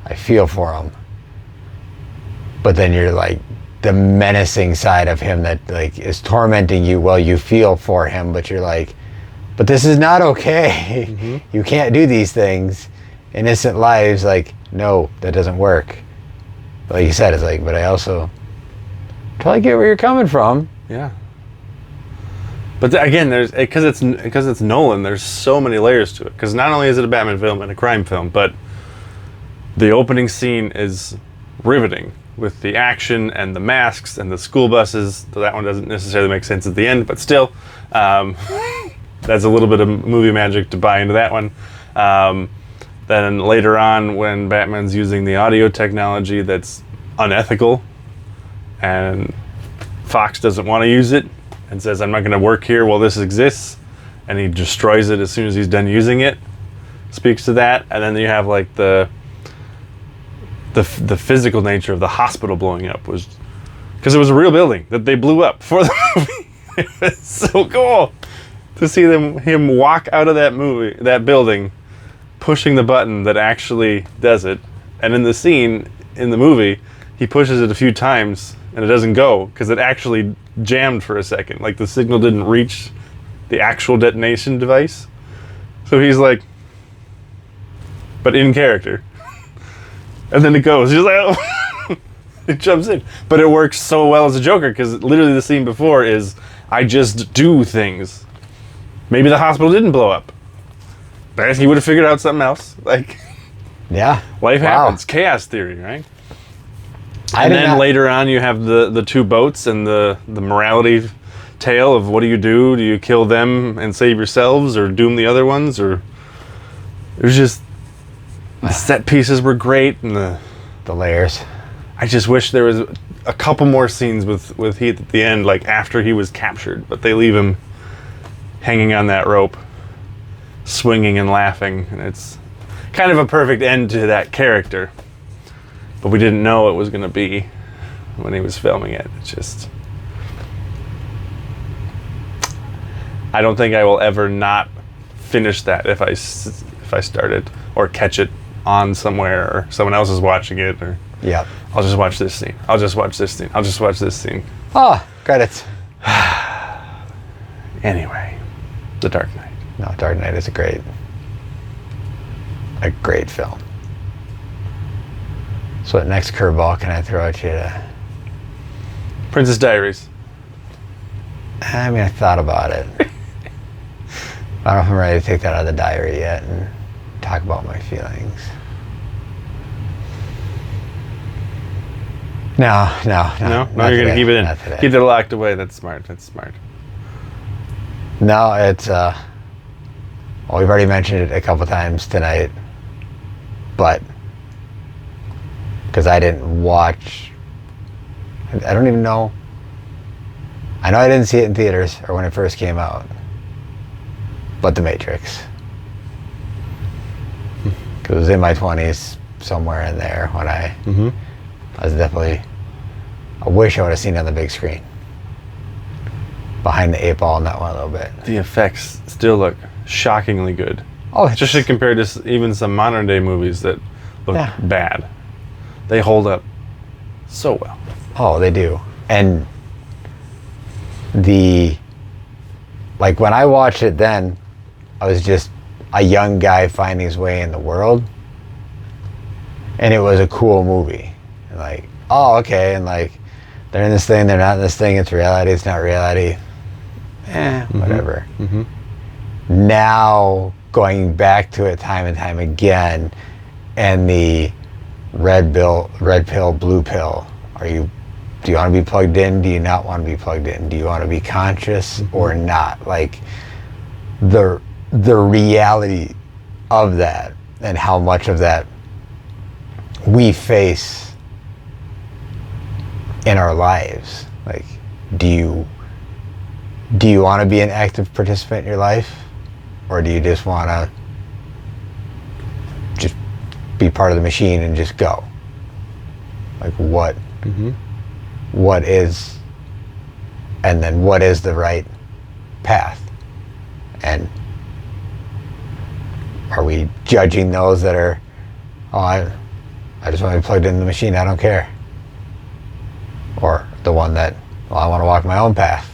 I feel for him, but then you're like, the menacing side of him that like is tormenting you. Well, you feel for him, but you're like, but this is not okay. Mm-hmm. You can't do these things. Innocent lives, like, no, that doesn't work. But like you said, it's like, but I also totally get where you're coming from. Yeah. But again, there's because it's Nolan. There's so many layers to it. Because not only is it a Batman film and a crime film, but the opening scene is riveting with the action and the masks and the school buses. So that one doesn't necessarily make sense at the end, but still, that's a little bit of movie magic to buy into that one. Then later on, when Batman's using the audio technology that's unethical, and Fox doesn't want to use it and says, I'm not going to work here while this exists, and he destroys it as soon as he's done using it, speaks to that. And then you have like the physical nature of the hospital blowing up, was because it was a real building that they blew up for the movie. It was so cool to see him walk out of that building, pushing the button that actually does it. And in the scene in the movie, he pushes it a few times and it doesn't go because it actually jammed for a second. Like the signal didn't reach the actual detonation device. So he's like, but in character. And then it goes. He's like, oh. It jumps in. But it works so well as a Joker because literally the scene before is, I just do things. Maybe the hospital didn't blow up. But he would have figured out something else. Like, Yeah. life Wow. happens. Chaos theory, right? I And did then not- later on, you have the two boats and the morality tale of what do you do? Do you kill them and save yourselves, or doom the other ones? Or it was just the set pieces were great, and the layers. I just wish there was a couple more scenes with Heath at the end, like after he was captured, but they leave him hanging on that rope, swinging and laughing, and it's kind of a perfect end to that character. But we didn't know it was going to be when he was filming it. It's just, I don't think I will ever not finish that if I start it or catch it on somewhere or someone else is watching it, or Yep. I'll just watch this scene. I'll just watch this scene. I'll just watch this scene. Oh, credits. Anyway, The Dark Knight. No, Dark Knight is a great film. So what next curveball can I throw at you to... Princess Diaries. I mean, I thought about it. I don't know if I'm ready to take that out of the diary yet and talk about my feelings. No, No, not you're gonna today, keep it in. not today. Keep it locked away. That's smart. That's smart. No, it's well, we've already mentioned it a couple times tonight, but because I didn't watch, I don't even know. I know I didn't see it in theaters or when it first came out, but The Matrix. Because it was in my 20s, somewhere in there when I was definitely, I wish I would have seen it on the big screen. Behind the eight ball on that one a little bit. The effects still look shockingly good. Oh, it's Especially compared to even some modern day movies that look Yeah. bad. They hold up so well. Oh, they do. And like when I watched it then, I was just a young guy finding his way in the world. And it was a cool movie. And like, oh, okay. And like, they're in this thing, they're not in this thing, it's reality, it's not reality. Whatever. Now, going back to it time and time again, and the red pill, blue pill. Do you want to be plugged in? Do you not want to be plugged in? Do you want to be conscious or not? Like the reality of that and how much of that we face in our lives. Like, do you want to be an active participant in your life, or do you just want to just be part of the machine and just go? Like what is, and then what is the right path? And are we judging those that are, oh, I just want to be plugged in the machine, I don't care? Or the one that, well, I want to walk my own path.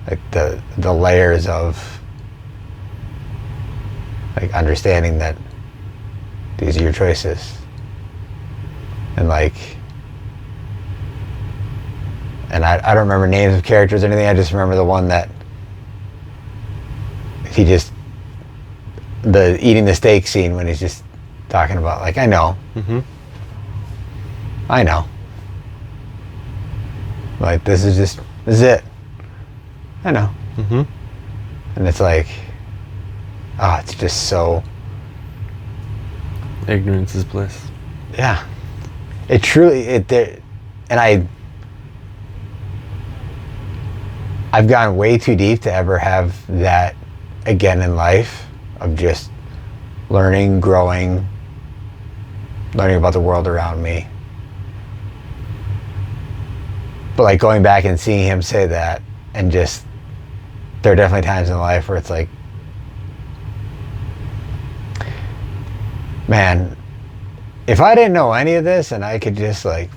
Like the layers of like understanding that these are your choices. And like, and I don't remember names of characters or anything. I just remember the one that he just, the eating the steak scene when he's just talking about like, I know. Mm-hmm. I know. Like, this is it. I know. Mm-hmm. And it's like, it's just so, Ignorance is bliss. yeah. It truly, and I've gone way too deep to ever have that again in life, of just learning, growing, learning about the world around me. But like going back and seeing him say that, and just, there are definitely times in life where it's like, man, if I didn't know any of this and I could just like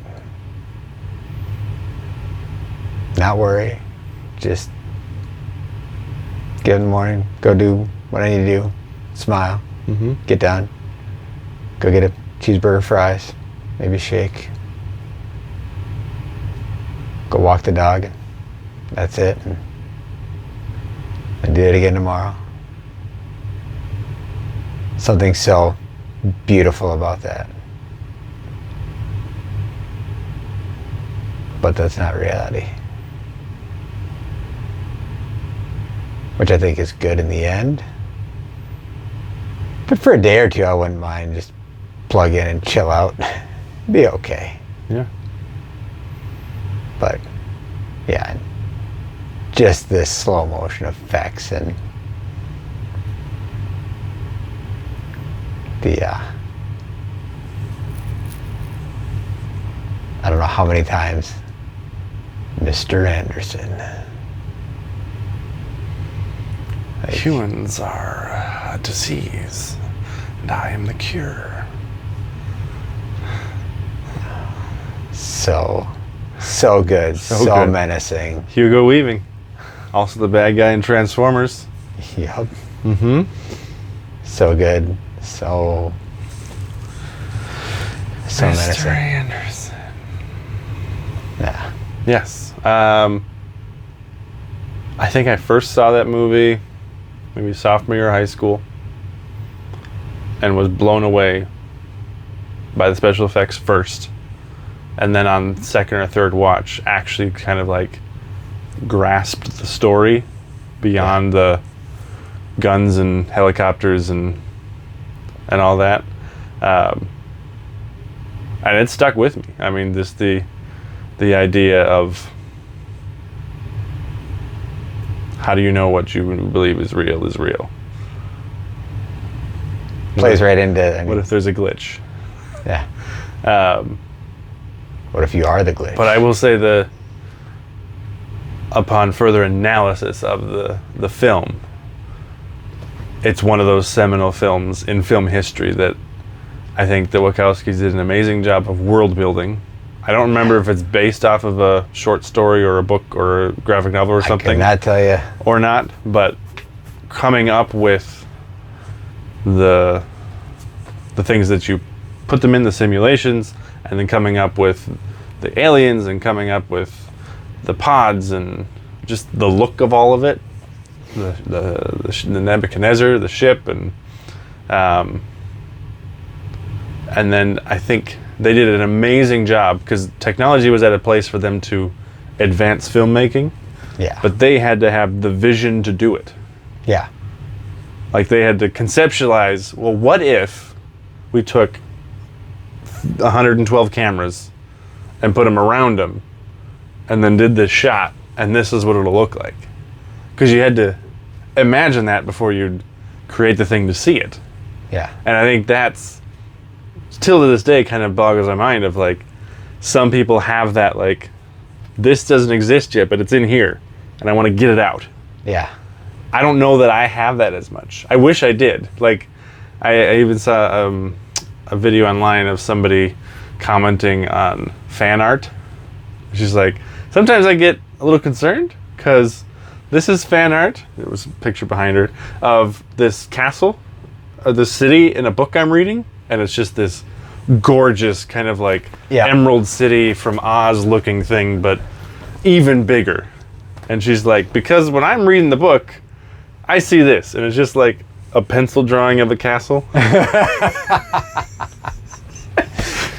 not worry, just get in the morning, go do what I need to do, smile, Mm-hmm. get done, go get a cheeseburger, fries, maybe a shake, go walk the dog, and that's it, and do it again tomorrow. Something so beautiful about that. But that's not reality. Which I think is good in the end. But for a day or two, I wouldn't mind just plug in and chill out. Be okay. Yeah. But yeah, just this slow motion effects and the I don't know how many times Mr. Anderson. Like, Humans are a disease, and I am the cure. so good, so good. menacing. Hugo Weaving, also the bad guy in Transformers. Yep. Mm-hmm. So good, so Mr. menacing. Anderson. Yeah. Yes. I think I first saw that movie maybe sophomore year of high school, and was blown away by the special effects first, and then on second or third watch actually kind of like grasped the story beyond the guns and helicopters and all that, and it stuck with me. I mean, just the idea of how do you know what you believe is real is real? Plays right into, I mean, What if there's a glitch? yeah. Um, What if you are the glitch? but I will say upon further analysis of the film, it's one of those seminal films in film history that I think the Wachowskis did an amazing job of world building. I don't remember if it's based off of a short story or a book or a graphic novel or I something. cannot tell you. Or not, but coming up with the things that you put them in the simulations, and then coming up with the aliens, and coming up with the pods, and just the look of all of it, the Nebuchadnezzar, the ship, and then I think they did an amazing job, because technology was at a place for them to advance filmmaking. Yeah. But they had to have the vision to do it. yeah. Like, they had to conceptualize, well, what if we took 112 cameras and put them around them and then did this shot, and this is what it'll look like? Because you had to imagine that before you'd create the thing to see it. Yeah. And I think that's, still to this day, kind of boggles my mind of, like, some people have that, like, this doesn't exist yet, but it's in here, and I want to get it out. Yeah. I don't know that I have that as much. I wish I did. Like, I even saw a video online of somebody commenting on fan art. She's like, sometimes I get a little concerned because this is fan art. There was a picture behind her of this castle, the city in a book I'm reading, and it's just this gorgeous kind of like Emerald City from Oz looking thing, but even bigger. And she's like, because when I'm reading the book, I see this, and it's just like a pencil drawing of a castle.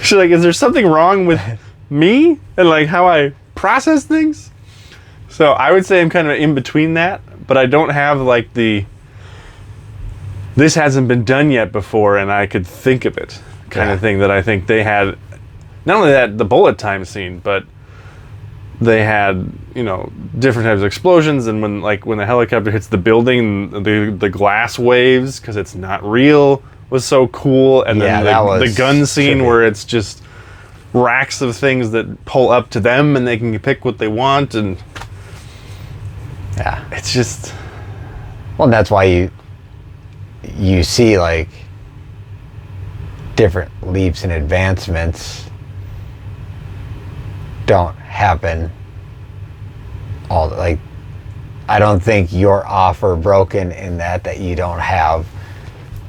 She's like, is there something wrong with me and like how I process things? So I would say I'm kind of in between that, but I don't have like this hasn't been done yet before and I could think of it kind of thing that I think they had. Not only that, the bullet time scene, but they had, different types of explosions, and when the helicopter hits the building, the glass waves because it's not real was so cool, and then the gun scene where it's just racks of things that pull up to them and they can pick what they want, and it's just and that's why you see like different leaps and advancements don't happen I don't think you're off or broken in that you don't have,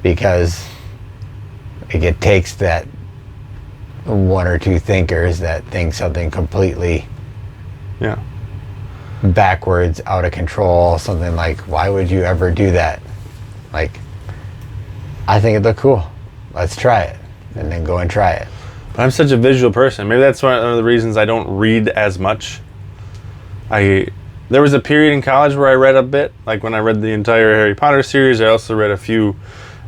because it takes that one or two thinkers that think something completely backwards, out of control, something like, why would you ever do that? Like, I think it looked cool, let's try it, and then go and try it. But I'm such a visual person. Maybe that's one of the reasons I don't read as much. There was a period in college where I read a bit, like when I read the entire Harry Potter series. I also read a few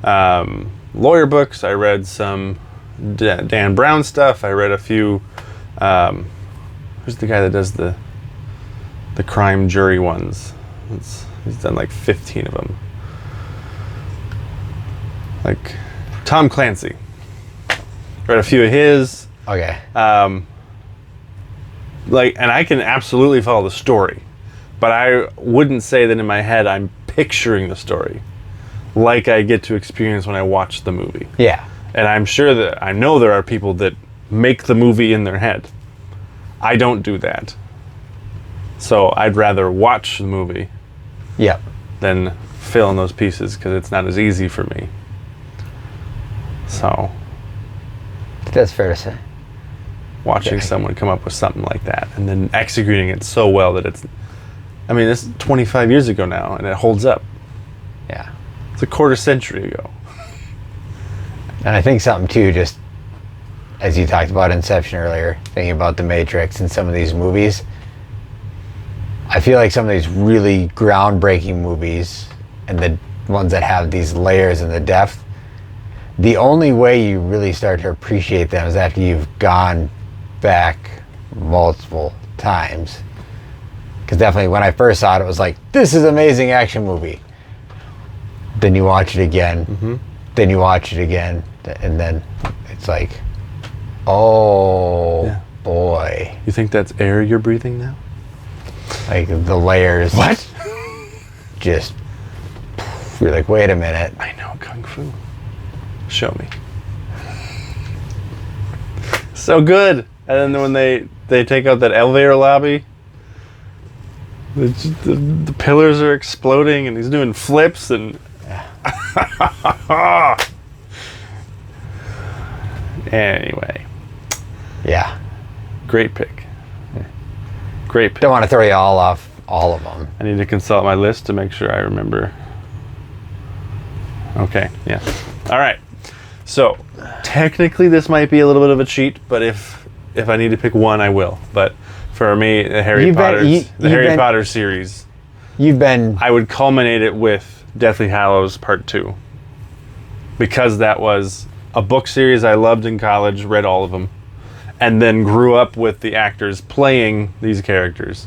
lawyer books. I read some Dan Brown stuff. I read a few. Who's the guy that does the crime jury ones? He's done like 15 of them. Like Tom Clancy. Read a few of his. Okay. And I can absolutely follow the story, but I wouldn't say that in my head I'm picturing the story like I get to experience when I watch the movie. Yeah. And I know there are people that make the movie in their head. I don't do that. So I'd rather watch the movie than fill in those pieces, because it's not as easy for me. So that's fair to say. Watching someone come up with something like that and then executing it so well that this is 25 years ago now and it holds up. Yeah. It's a quarter century ago. And I think something too, just as you talked about Inception earlier, thinking about The Matrix and some of these movies, I feel like some of these really groundbreaking movies and the ones that have these layers and the depth, the only way you really start to appreciate them is after you've gone back multiple times. Because definitely when I first saw it, it was like, this is an amazing action movie. Then you watch it again, then you watch it again, and then it's like, oh boy. You think that's air you're breathing now? Like the layers. What? Just, you're like, wait a minute. I know Kung Fu. Show me. So good. And then when they take out that elevator lobby, the pillars are exploding and he's doing flips and anyway. Yeah. Great pick. Great pick. Don't want to throw you all off all of them. I need to consult my list to make sure I remember. Okay, yeah. All right. So, technically this might be a little bit of a cheat, but if I need to pick one, I will. But for me, the Harry Potter series, I would culminate it with Deathly Hallows Part 2. Because that was a book series I loved in college, read all of them, and then grew up with the actors playing these characters,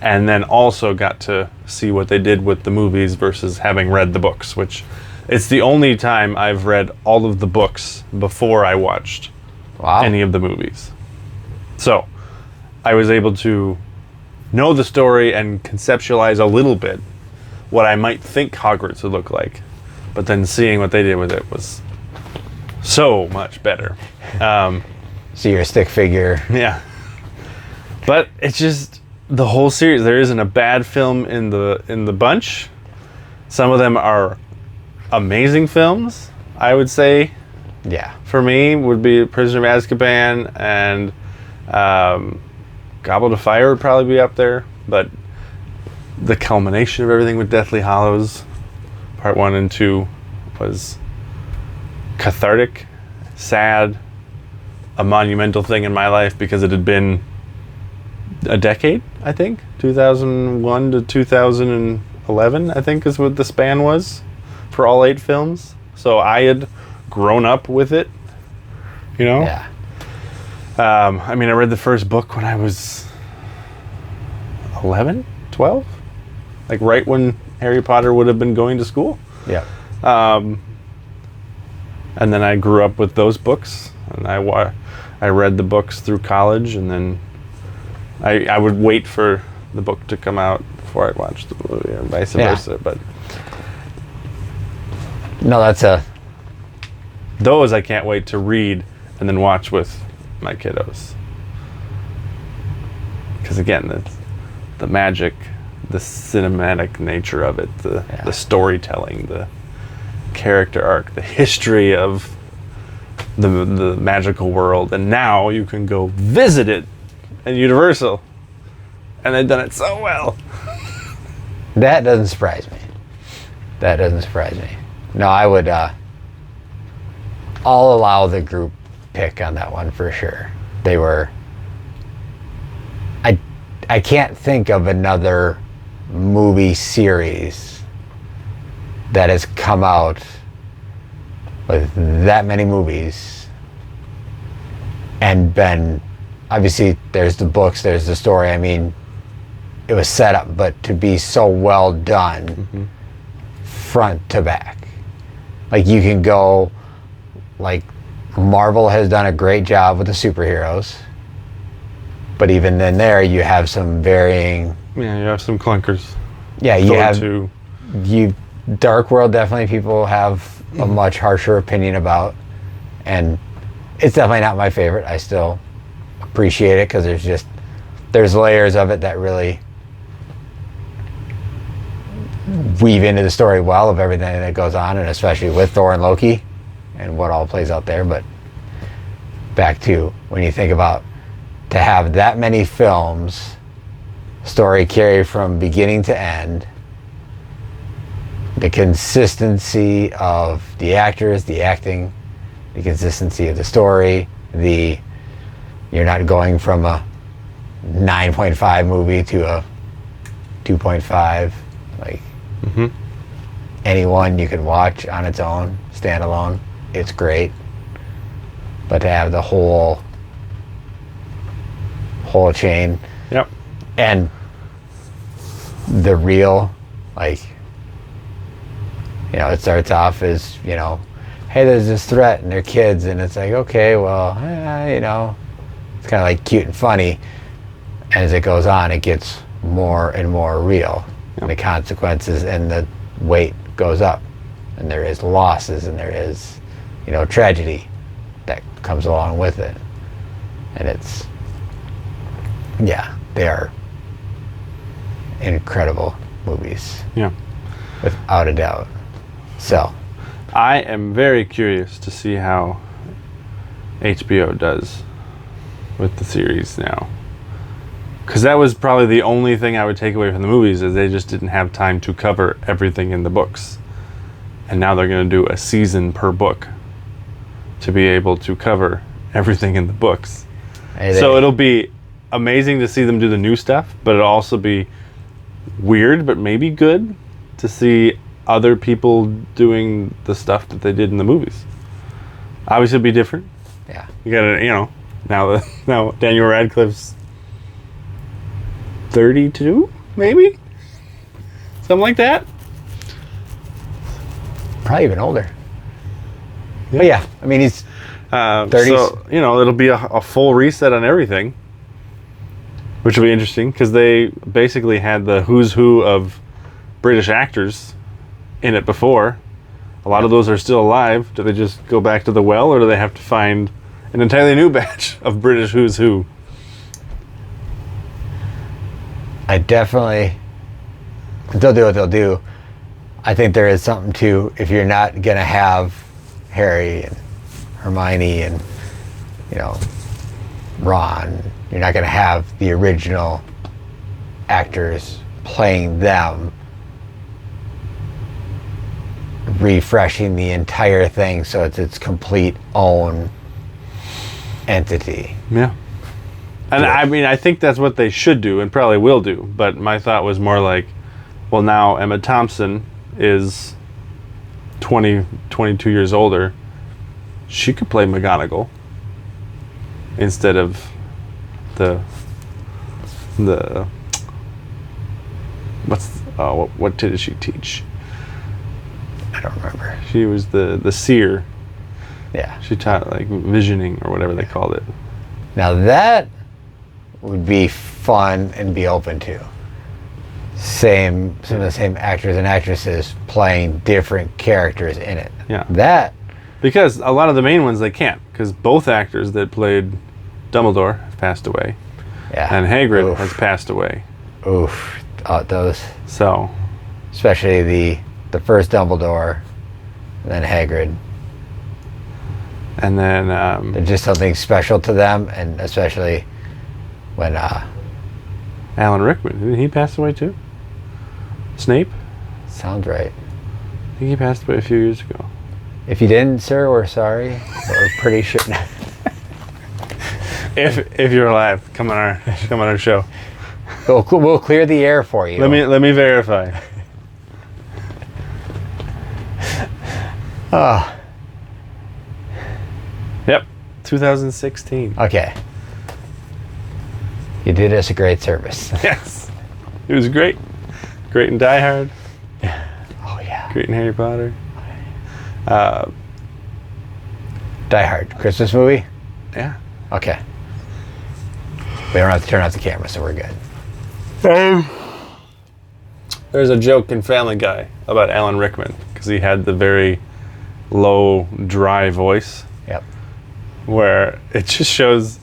and then also got to see what they did with the movies versus having read the books, which it's the only time I've read all of the books before I watched any of the movies. So I was able to know the story and conceptualize a little bit what I might think Hogwarts would look like. But then seeing what they did with it was so much better. So you're a stick figure. Yeah. But it's just, the whole series, there isn't a bad film in the bunch. Some of them are amazing films, I would say. Yeah. For me, would be Prisoner of Azkaban and Goblet of Fire would probably be up there. But the culmination of everything with Deathly Hallows, part 1 and 2, was cathartic, sad, a monumental thing in my life because it had been a decade, I think. 2001 to 2011, I think, is what the span was for all 8 films. So I had grown up with it, you know? Yeah. I mean, I read the first book when I was 11, 12? Like right when Harry Potter would have been going to school. Yeah. And then I grew up with those books, and I read the books through college, and then I would wait for the book to come out before I watched the movie, or vice versa. But No, that's those I can't wait to read and then watch with my kiddos. Because again, the magic, the cinematic nature of it, the storytelling, the character arc, the history of the magical world, and now you can go visit it in Universal, and they've done it so well. That doesn't surprise me. That doesn't surprise me. No, I would. I'll allow the group pick on that one for sure. They were. I can't think of another movie series that has come out with that many movies and been, obviously there's the books, there's the story. I mean, it was set up, but to be so well done front to back. Like you can go, like Marvel has done a great job with the superheroes, but even then there you have some varying. Yeah, you have some clunkers. Yeah, you Thor have 2. Dark World, definitely people have a much harsher opinion about, and it's definitely not my favorite. I still appreciate it because there's layers of it that really weave into the story well of everything that goes on, and especially with Thor and Loki and what all plays out there. But back to when you think about to have that many films, story carry from beginning to end, the consistency of the actors, the acting, the consistency of the story, you're not going from a 9.5 movie to a 2.5, like any one you can watch on its own, standalone, it's great. But to have the whole chain, Yep. and the real, like, you know, it starts off as, you know, hey, there's this threat and they're kids, and it's like, okay, well, you know, it's kind of like cute and funny. And as it goes on, it gets more and more real. And the consequences and the weight goes up. And there is losses, and there is, you know, tragedy that comes along with it. And it's, yeah, they are incredible movies. Yeah. Without a doubt. So I am very curious to see how HBO does with the series now. Because that was probably the only thing I would take away from the movies, is they just didn't have time to cover everything in the books. And now they're going to do a season per book to be able to cover everything in the books. So it'll be amazing to see them do the new stuff, but it'll also be weird, but maybe good to see other people doing the stuff that they did in the movies. Obviously it'll be different. Yeah. You gotta, you know, now Daniel Radcliffe's 32, maybe? Something like that? Probably even older. But yeah, I mean, he's 30s. So, you know, it'll be a full reset on everything, which will be interesting, because they basically had the who's who of British actors in it before. A lot of those are still alive. Do they just go back to the well, or do they have to find an entirely new batch of British who's who? I definitely, they'll do what they'll do. I think there is something to, if you're not going to have Harry and Hermione and, you know, Ron, you're not going to have the original actors playing them, refreshing the entire thing so it's its complete own entity. Yeah. And I mean, I think that's what they should do and probably will do. But my thought was more like, well, now Emma Thompson is 20, 22 years older. She could play McGonagall instead of the what did she teach? I don't remember. She was the seer. Yeah. She taught like visioning or whatever they called it. Now that would be fun and be open to. Some of the same actors and actresses playing different characters in it. Yeah. That. Because a lot of the main ones they can't, because both actors that played Dumbledore have passed away, Yeah. and Hagrid Oof. has passed away. Oof. Those. So, Especially the first Dumbledore, and then Hagrid. and then There's just something special to them, and especially when Alan Rickman, didn't he pass away too? Snape? sounds right. I think he passed away a few years ago. If you didn't, sir, we're sorry. We're pretty sure. If you're alive, come on our show. We'll clear the air for you. Let me verify. Oh, Yep, 2016. okay. You did us a great service. Yes, it was great. Great in Die Hard. Oh yeah. Great in Harry Potter. Die Hard, Christmas movie. Yeah. Okay. We don't have to turn off the camera, so we're good. There's a joke in Family Guy about Alan Rickman because he had the very low, dry voice, Yep. where it just shows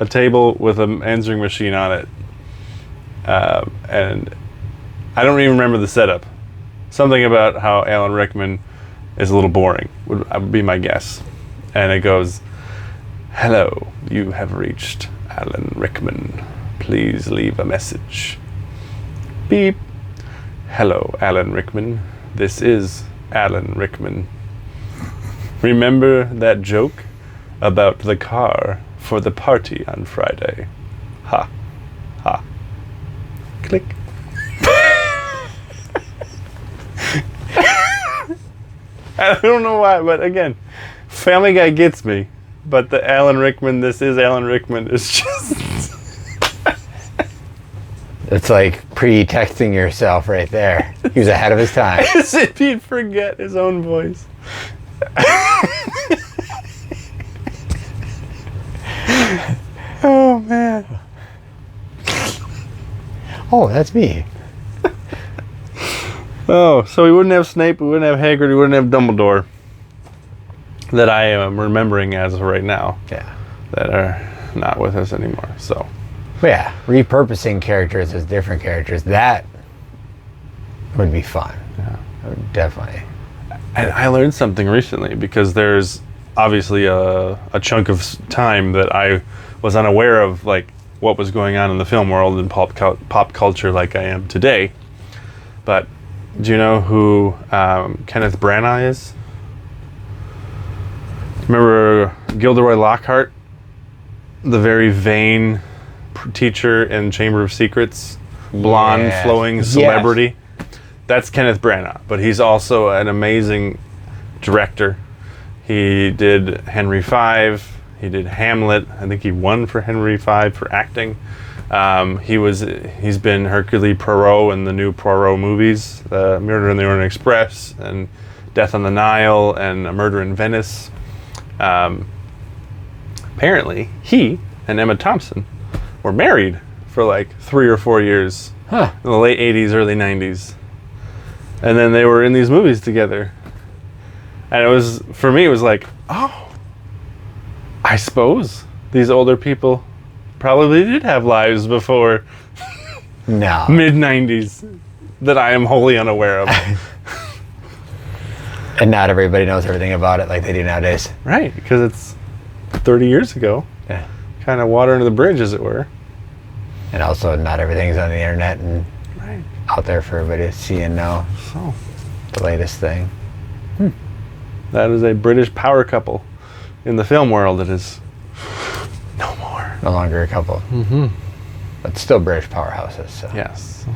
a table with an answering machine on it, and I don't even remember the setup. Something about how Alan Rickman is a little boring would be my guess, and it goes, "Hello, you have reached Alan Rickman. Please leave a message." Beep. "Hello, Alan Rickman. This is Alan Rickman. Remember that joke about the car for the party on Friday? Ha. Ha. Click." I don't know why, but again, Family Guy gets me. But the Alan Rickman, this is Alan Rickman, is just... It's like pre-texting yourself right there. He was ahead of his time. as if he'd forget his own voice. Oh, man. Oh, that's me. Oh, so we wouldn't have Snape, we wouldn't have Hagrid, we wouldn't have Dumbledore. That I am remembering as of right now. Yeah. That are not with us anymore, so... But yeah, repurposing characters as different characters, that would be fun. Yeah. That would definitely. And I learned something recently because there's obviously a chunk of time that I was unaware of, like what was going on in the film world and pop culture like I am today. But do you know who Kenneth Branagh is? Remember Gilderoy Lockhart? The very vain teacher in Chamber of Secrets? Blonde, Yes. flowing celebrity? That's Kenneth Branagh, but he's also an amazing director. He did Henry V, he did Hamlet. I think he won for Henry V for acting. He's been Hercule Poirot in the new Poirot movies, Murder in the Orient Express and Death on the Nile and A Murder in Venice. Apparently, he and Emma Thompson were married for like 3 or 4 years Huh. in the late 80s, early 90s. And then they were in these movies together. And it was, for me, it was like, oh, I suppose these older people probably did have lives before No. mid 90s that I am wholly unaware of. And not everybody knows everything about it like they do nowadays. Right, because it's 30 years ago. Yeah. Kind of water under the bridge, as it were. And also, not everything's on the internet and Right. out there for everybody to see and know So, the latest thing. that is a British power couple in the film world that is no more. No longer a couple. Mm-hmm. But still British powerhouses, so Yes.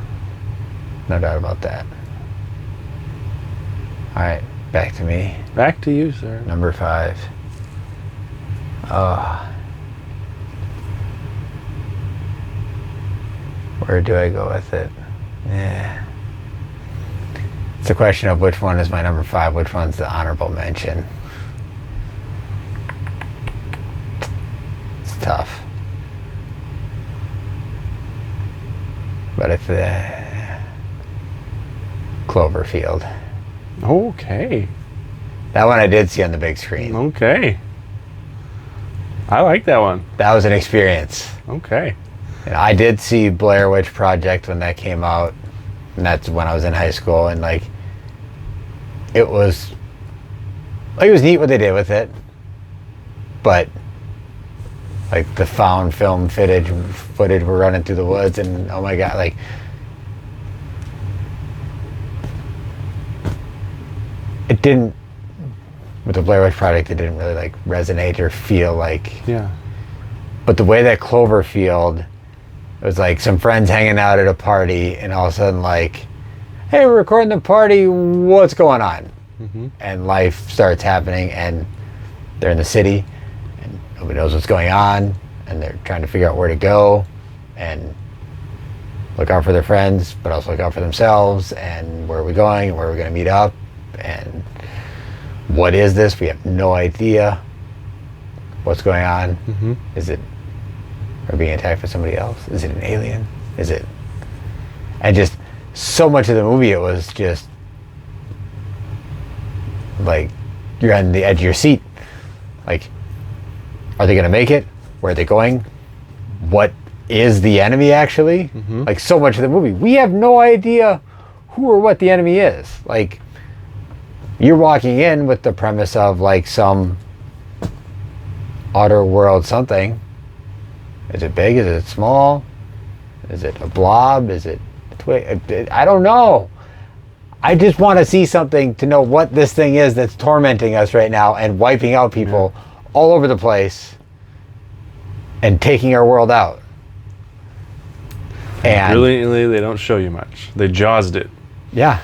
no doubt about that. All right, back to me. Back to you, sir. Number 5. Where do I go with it? Yeah. It's a question of which one is my number 5, which one's the honorable mention. It's tough. But it's Cloverfield. Okay. That one I did see on the big screen. Okay. I like that one. That was an experience. Okay. And I did see Blair Witch Project when that came out, and that's when I was in high school, and like it was neat what they did with it, but like the found film footage we're running through the woods, and oh my god, like it didn't, with the Blair Witch Project, it didn't really like resonate or feel like. Yeah. But the way that Cloverfield, it was like some friends hanging out at a party, and all of a sudden, like, hey, we're recording the party, what's going on? Mm-hmm. And life starts happening, and they're in the city, and nobody knows what's going on, and they're trying to figure out where to go, and look out for their friends, but also look out for themselves, and where are we going, and where are we going to meet up, and what is this? We have no idea what's going on. Mm-hmm. Is it, are we being attacked by somebody else? Is it an alien? Is it? And just so much of the movie, it was just like you're on the edge of your seat. Like, are they going to make it? Where are they going? What is the enemy actually? Mm-hmm. Like so much of the movie, we have no idea who or what the enemy is. Like, you're walking in with the premise of like some outer world something. Is it big? Is it small? Is it a blob? Is it a twig? I don't know. I just want to see something to know what this thing is that's tormenting us right now and wiping out people all over the place and taking our world out. And Brilliantly, they don't show you much. They Jawsed it. yeah,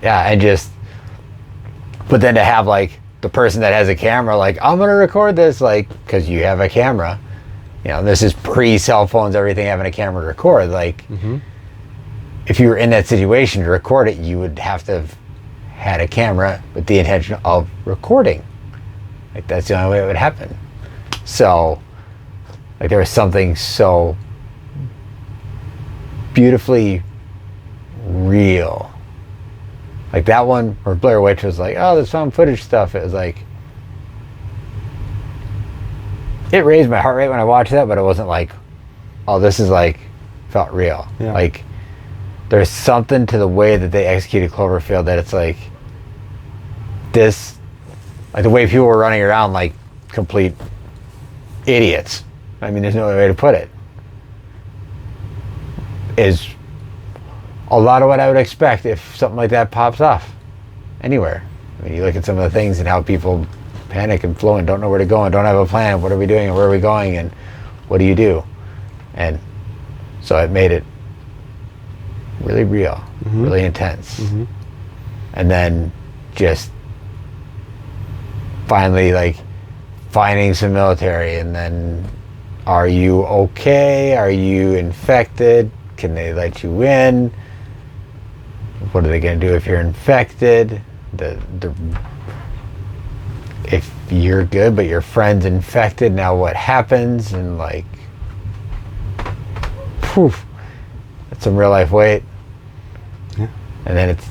and just, but then to have like the person that has a camera, like, I'm gonna record this, like, because you have a camera. You know, this is pre-cell phones, everything having a camera to record. Like, Mm-hmm. if you were in that situation to record it, you would have to have had a camera with the intention of recording. Like, that's the only way it would happen. So, like, there was something so beautifully real. Like that one where Blair Witch was like, oh, this found footage stuff. It was like, it raised my heart rate when I watched that, but it wasn't like, oh, this is like, felt real. Yeah. Like, there's something to the way that they executed Cloverfield that it's like, this, like the way people were running around like complete idiots. I mean, there's no other way to put it. Is a lot of what I would expect if something like that pops off anywhere. I mean, you look at some of the things and how people panic and flow and don't know where to go and don't have a plan. What are we doing and where are we going and what do you do? And so it made it really real, Mm-hmm. really intense. Mm-hmm. And then just finally like finding some military, and then are you okay? Are you infected? Can they let you in? What are they going to do if you're infected? If you're good but your friend's infected, now what happens? And like, poof, that's some real life weight. Yeah. And then it's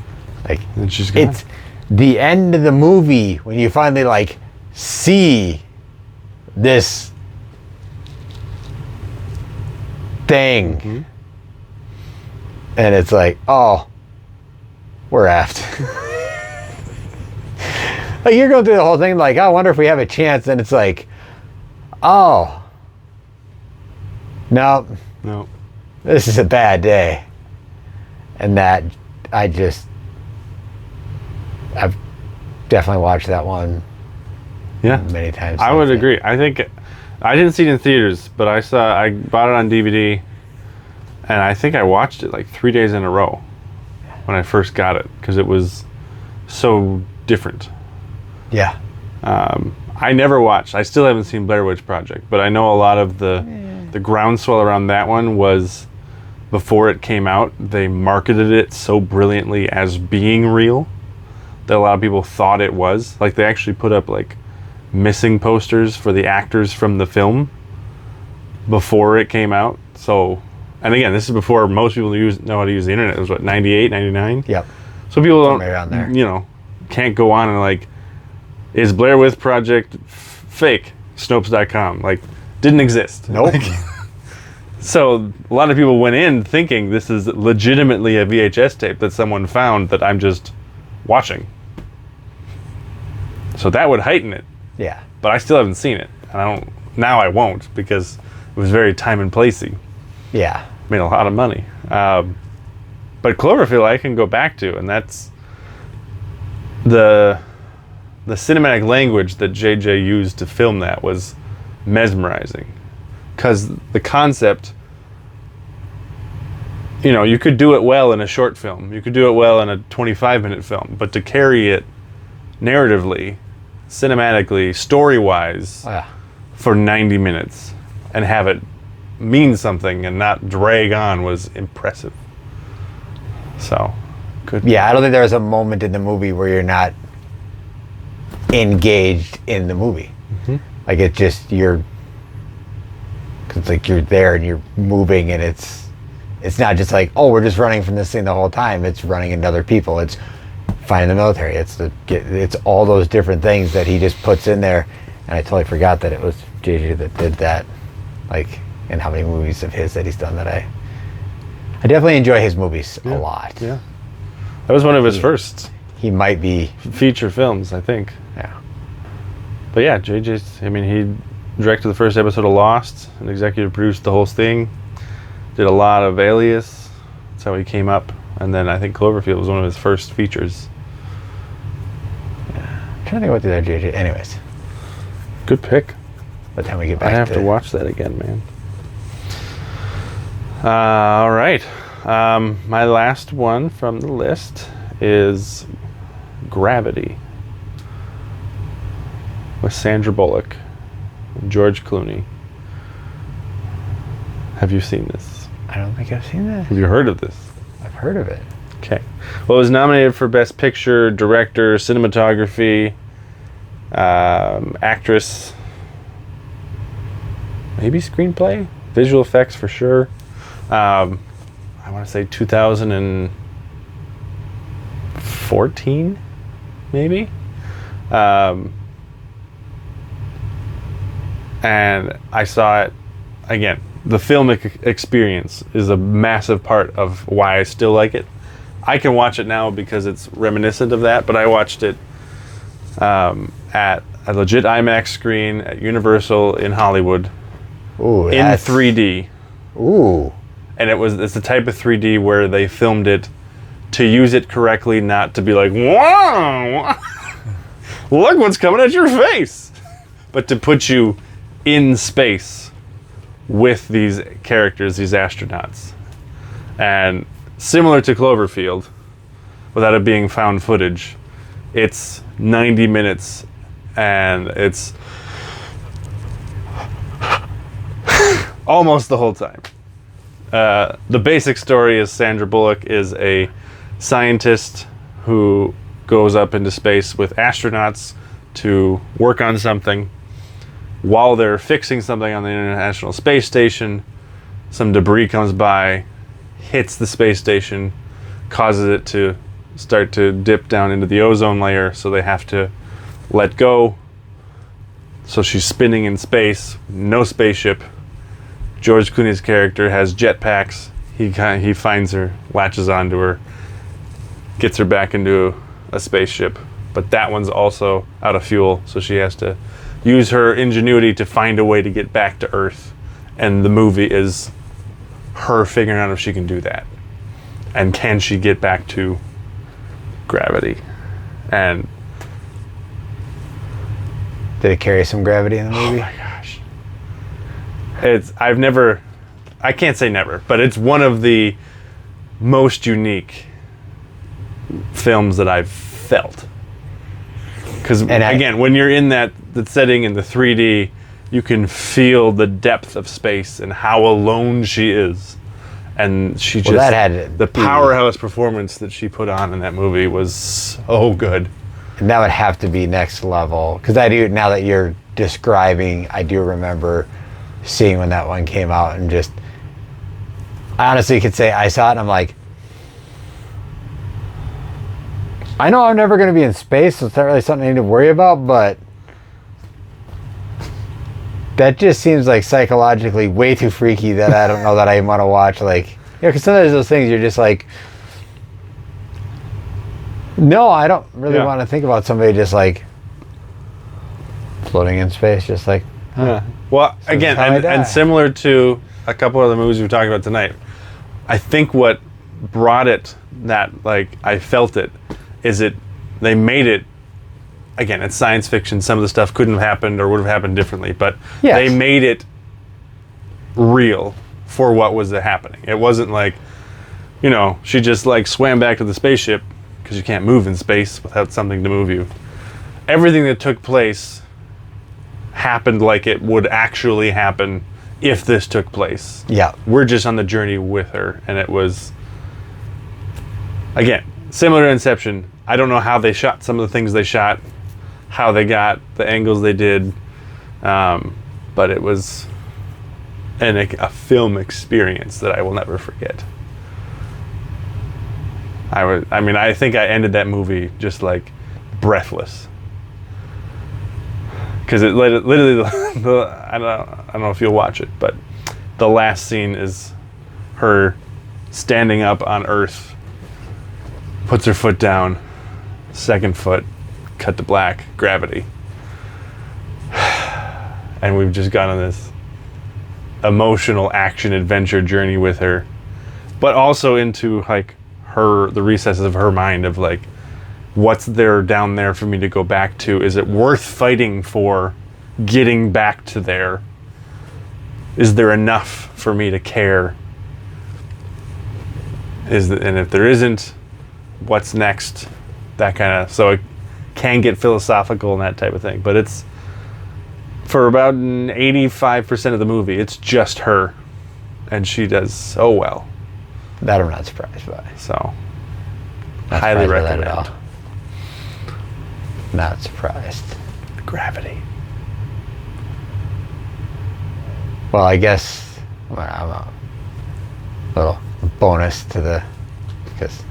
like, And she's gone. it's the end of the movie when you finally like see this thing. Mhm. and it's like, oh, we're effed. Like, you're going through the whole thing like, I wonder if we have a chance, and it's like, oh, no, this is a bad day. And that, I've definitely watched that one many times. I would agree. I think I didn't see it in theaters, but I bought it on DVD, and I think I watched it like 3 days in a row when I first got it, because it was so different. Yeah. I never watched. I still haven't seen Blair Witch Project, but I know a lot of the groundswell around that one was before it came out. They marketed it so brilliantly as being real that a lot of people thought it was. Like, they actually put up like missing posters for the actors from the film before it came out. So, and again, this is before most people know how to use the internet. It was what, 98, 99? Yep. So people don't, Somewhere around there. you know, can't go on and like, is Blair Witch Project fake? Snopes.com. Like, didn't exist. Nope. Like, so a lot of people went in thinking this is legitimately a VHS tape that someone found that I'm just watching. So that would heighten it. Yeah. But I still haven't seen it. And I won't, because it was very time and placey. Yeah. Made a lot of money. But Cloverfield I can go back to, and that's the cinematic language that JJ used to film that was mesmerizing. Because the concept, you know, you could do it well in a short film. You could do it well in a 25-minute film. But to carry it narratively, cinematically, story-wise, for 90 minutes and have it mean something and not drag on was impressive. So, good. Yeah, I don't think there was a moment in the movie where you're not engaged in the movie. Mm-hmm. Like, it's just it's like you're there and you're moving, and it's not just like, oh, we're just running from this thing the whole time. It's running into other people. It's finding the military. It's all those different things that he just puts in there. And I totally forgot that it was JJ that did that. Like, and how many movies of his that he's done that I definitely enjoy his movies a lot. Yeah. That was one of his first He might be. feature films, I think. Yeah. But yeah, JJ's, I mean, he directed the first episode of Lost and executive produced the whole thing. Did a lot of Alias. That's how he came up. And then I think Cloverfield was one of his first features. I'm trying to think what the other JJ. Anyways, Good pick. by the time we get I back have to watch that again, man. All right. My last one from the list is Gravity with Sandra Bullock and George Clooney. Have you seen this? I don't think I've seen that. Have you heard of this? I've heard of it. Okay. Well, it was nominated for Best Picture, Director, Cinematography, Actress, maybe Screenplay, Visual Effects for sure. I want to say 2014, maybe. And I saw it again. The filmic experience is a massive part of why I still like it. I can watch it now because it's reminiscent of that, but I watched it at a legit IMAX screen at Universal in Hollywood. Ooh, in 3D. Ooh. And it's the type of 3D where they filmed it to use it correctly, not to be like, wow, look what's coming at your face, but to put you in space with these characters, these astronauts. And similar to Cloverfield, without it being found footage, it's 90 minutes and it's almost the whole time. The basic story is Sandra Bullock is a scientist who goes up into space with astronauts to work on something. While they're fixing something on the International Space Station, some debris comes by, hits the space station, causes it to start to dip down into the ozone layer, so they have to let go. So she's spinning in space, no spaceship. George Clooney's character has jetpacks. he finds her, latches onto her, gets her back into a spaceship. But that one's also out of fuel, so she has to use her ingenuity to find a way to get back to Earth. And the movie is her figuring out if she can do that. And can she get back to gravity? And Did it carry some gravity in the oh movie? my gosh. I can't say never, but it's one of the most unique films that I've felt. Because again, when you're in that setting in the 3D, you can feel the depth of space and how alone she is. And she just, that had the to be- powerhouse performance that she put on in that movie was so good. And that would have to be next level. Because I do, now that you're describing, I do remember seeing when that one came out and just, I honestly could say I saw it and I'm like, I know I'm never going to be in space, so it's not really something I need to worry about, but that just seems like psychologically way too freaky that I don't know that I want to watch. Like, because sometimes those things you're just like, no, I don't really want to think about somebody just like floating in space, just like, Yeah. Well, again, how I die. and similar to a couple of the movies we've talked about tonight, I think what brought it that, like, I felt it, is they made it, again, it's science fiction. Some of the stuff couldn't have happened or would have happened differently, but Yes. they made it real for what was happening. It wasn't like, she just like swam back to the spaceship, because you can't move in space without something to move you. Everything that took place happened like it would actually happen if this took place. yeah. We're just on the journey with her, and it was, again, similar to Inception. I don't know how they shot some of the things they shot, how they got the angles they did, but it was a film experience that I will never forget. I think I ended that movie just like breathless, because it literally I don't know if you'll watch it, but the last scene is her standing up on Earth, puts her foot down, second foot, cut to black, gravity. And we've just gone on this emotional action adventure journey with her, but also into like the recesses of her mind of like, what's there down there for me to go back to? Is it worth fighting for getting back to there? Is there enough for me to care? And if there isn't, what's next? That kind of, so it can get philosophical and that type of thing. But it's, for about 85% of the movie, it's just her, and she does so well. That I'm not surprised by. So, Not highly surprised by that recommend. at all. Not surprised. Gravity. Well, I guess I'm a little bonus to the, because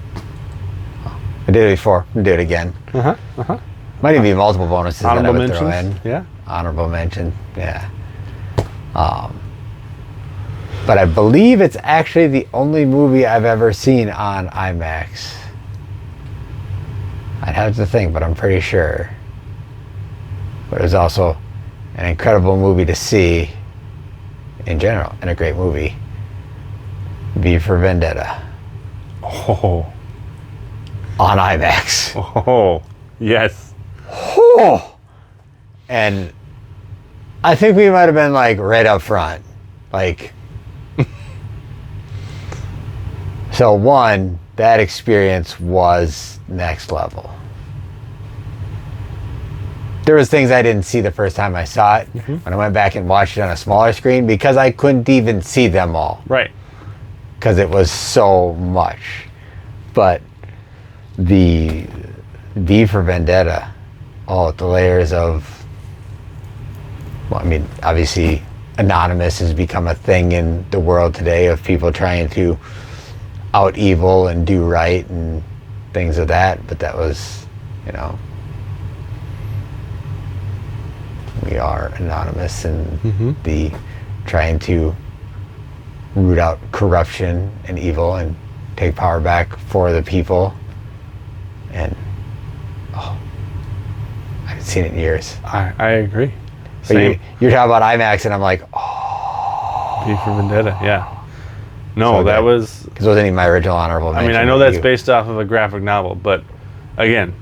I did it before, I do it again. Might even be multiple bonuses that I Honorable would throw mentions. in. Yeah. Honorable mention, yeah. But I believe it's actually the only movie I've ever seen on IMAX. I'd have to think, but I'm pretty sure. But it was also an incredible movie to see in general, and a great movie. V for Vendetta Oh. on IMAX. Oh. Yes. And I think we might have been like right up front. Like, so one, that experience was next level. There was things I didn't see the first time I saw it. When I went back and watched it on a smaller screen, because I couldn't even see them all, Right. because it was so much. But the V for Vendetta, the layers of, well, I mean, obviously Anonymous has become a thing in the world today of people trying to out evil and do right and things of that, but that was, we are anonymous, and the trying to root out corruption and evil and take power back for the people. And I haven't seen it in years. I agree. But Same. you're talking about IMAX, and I'm like, oh. V for Vendetta, yeah. No, So that good. was... Because it wasn't even my original honorable I mention. mean, I know but that's you- based off of a graphic novel, but again,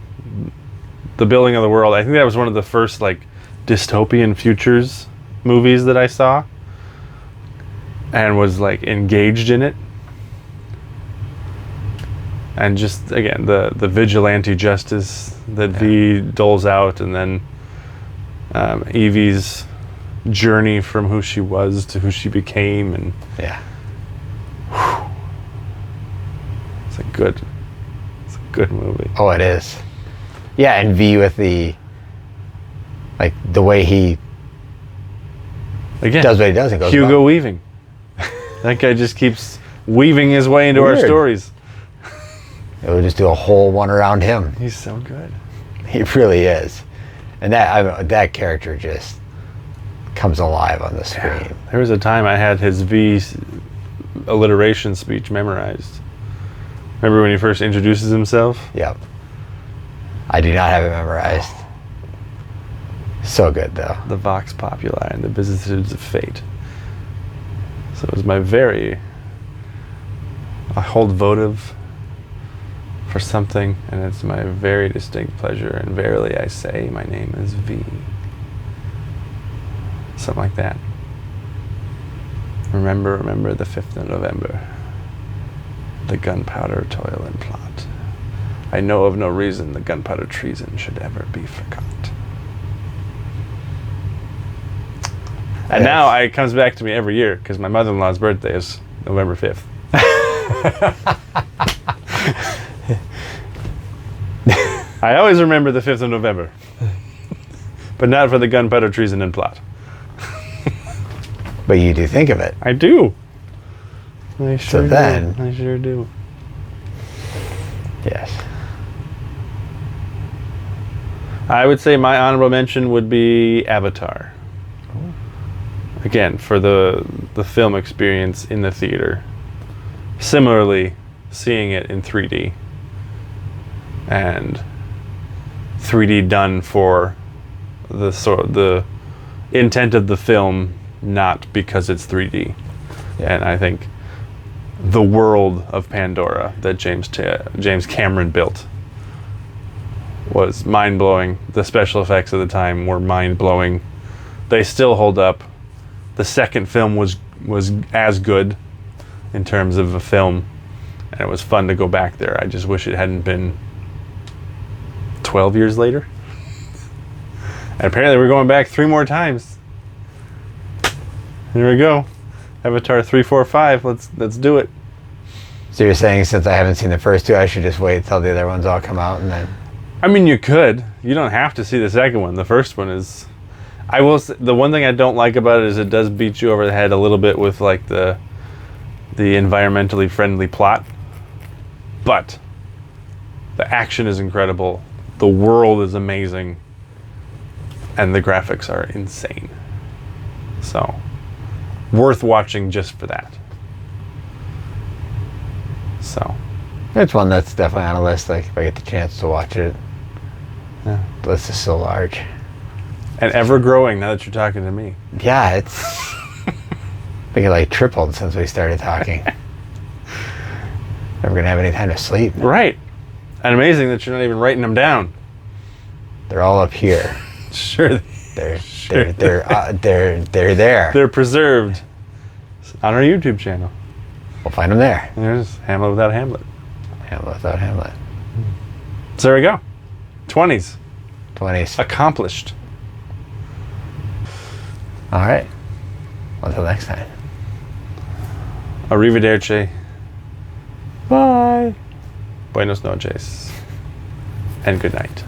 The Building of the World, I think that was one of the first, like, dystopian futures movies that I saw and was, like, engaged in it. And just, again, the vigilante justice that V doles out, and then Evie's journey from who she was to who she became, and Yeah. it's a good movie. Oh, it is. Yeah, and V with the way he Again, does what he does and goes Hugo about it. Weaving. That guy just keeps weaving his way into our Weird. stories. It would just do a whole one around him. He's so good. He really is. And that character just comes alive on the screen. There was a time I had his V alliteration speech memorized. Remember when he first introduces himself? Yep. I do not have it memorized. So good, though. The Vox Populi and the vicissitudes of fate. So it was I hold votive for something, and it's my very distinct pleasure, and verily I say, my name is V. Something like that. Remember the 5th of November. The gunpowder toil and plot. I know of no reason the gunpowder treason should ever be forgot. And now it comes back to me every year because my mother-in-law's birthday is November 5th. I always remember the 5th of November, but not for the gunpowder treason and plot. But you do think of it. I do. I sure do. then- I sure do. Yes. I would say my honorable mention would be Avatar. Again, for the film experience in the theater. Similarly, seeing it in 3D. And 3D done for the intent of the film, not because it's 3D. Yeah. And I think the world of Pandora that James Cameron built was mind-blowing. The special effects of the time were mind-blowing. They still hold up. The second film was as good in terms of a film, and it was fun to go back there. I just wish it hadn't been 12 years later. And apparently we're going back 3 more times. Here we go. Avatar 3, 4, 5. Let's do it. So you're saying since I haven't seen the first 2, I should just wait till the other ones all come out and then... I mean, you could. You don't have to see the second one. The first one is... I will say, the one thing I don't like about it is it does beat you over the head a little bit with like the environmentally friendly plot. But the action is incredible. The world is amazing. And the graphics are insane. So, worth watching just for that. So, It's one that's definitely on a list, like if I get the chance to watch it. yeah. The list is so large. And ever growing now that you're talking to me. Yeah, it's... I think it like tripled since we started talking. Never gonna have any time to sleep. Right. And amazing that you're not even writing them down. They're all up here. Sure. They're Sure. they're there. They're preserved on our YouTube channel. We'll find them there. There's Hamlet without Hamlet. Hamlet without Hamlet. So there we go. 20s. 20s. Accomplished. All right. Until next time. Arrivederci. Bye. Buenos noches. And good night.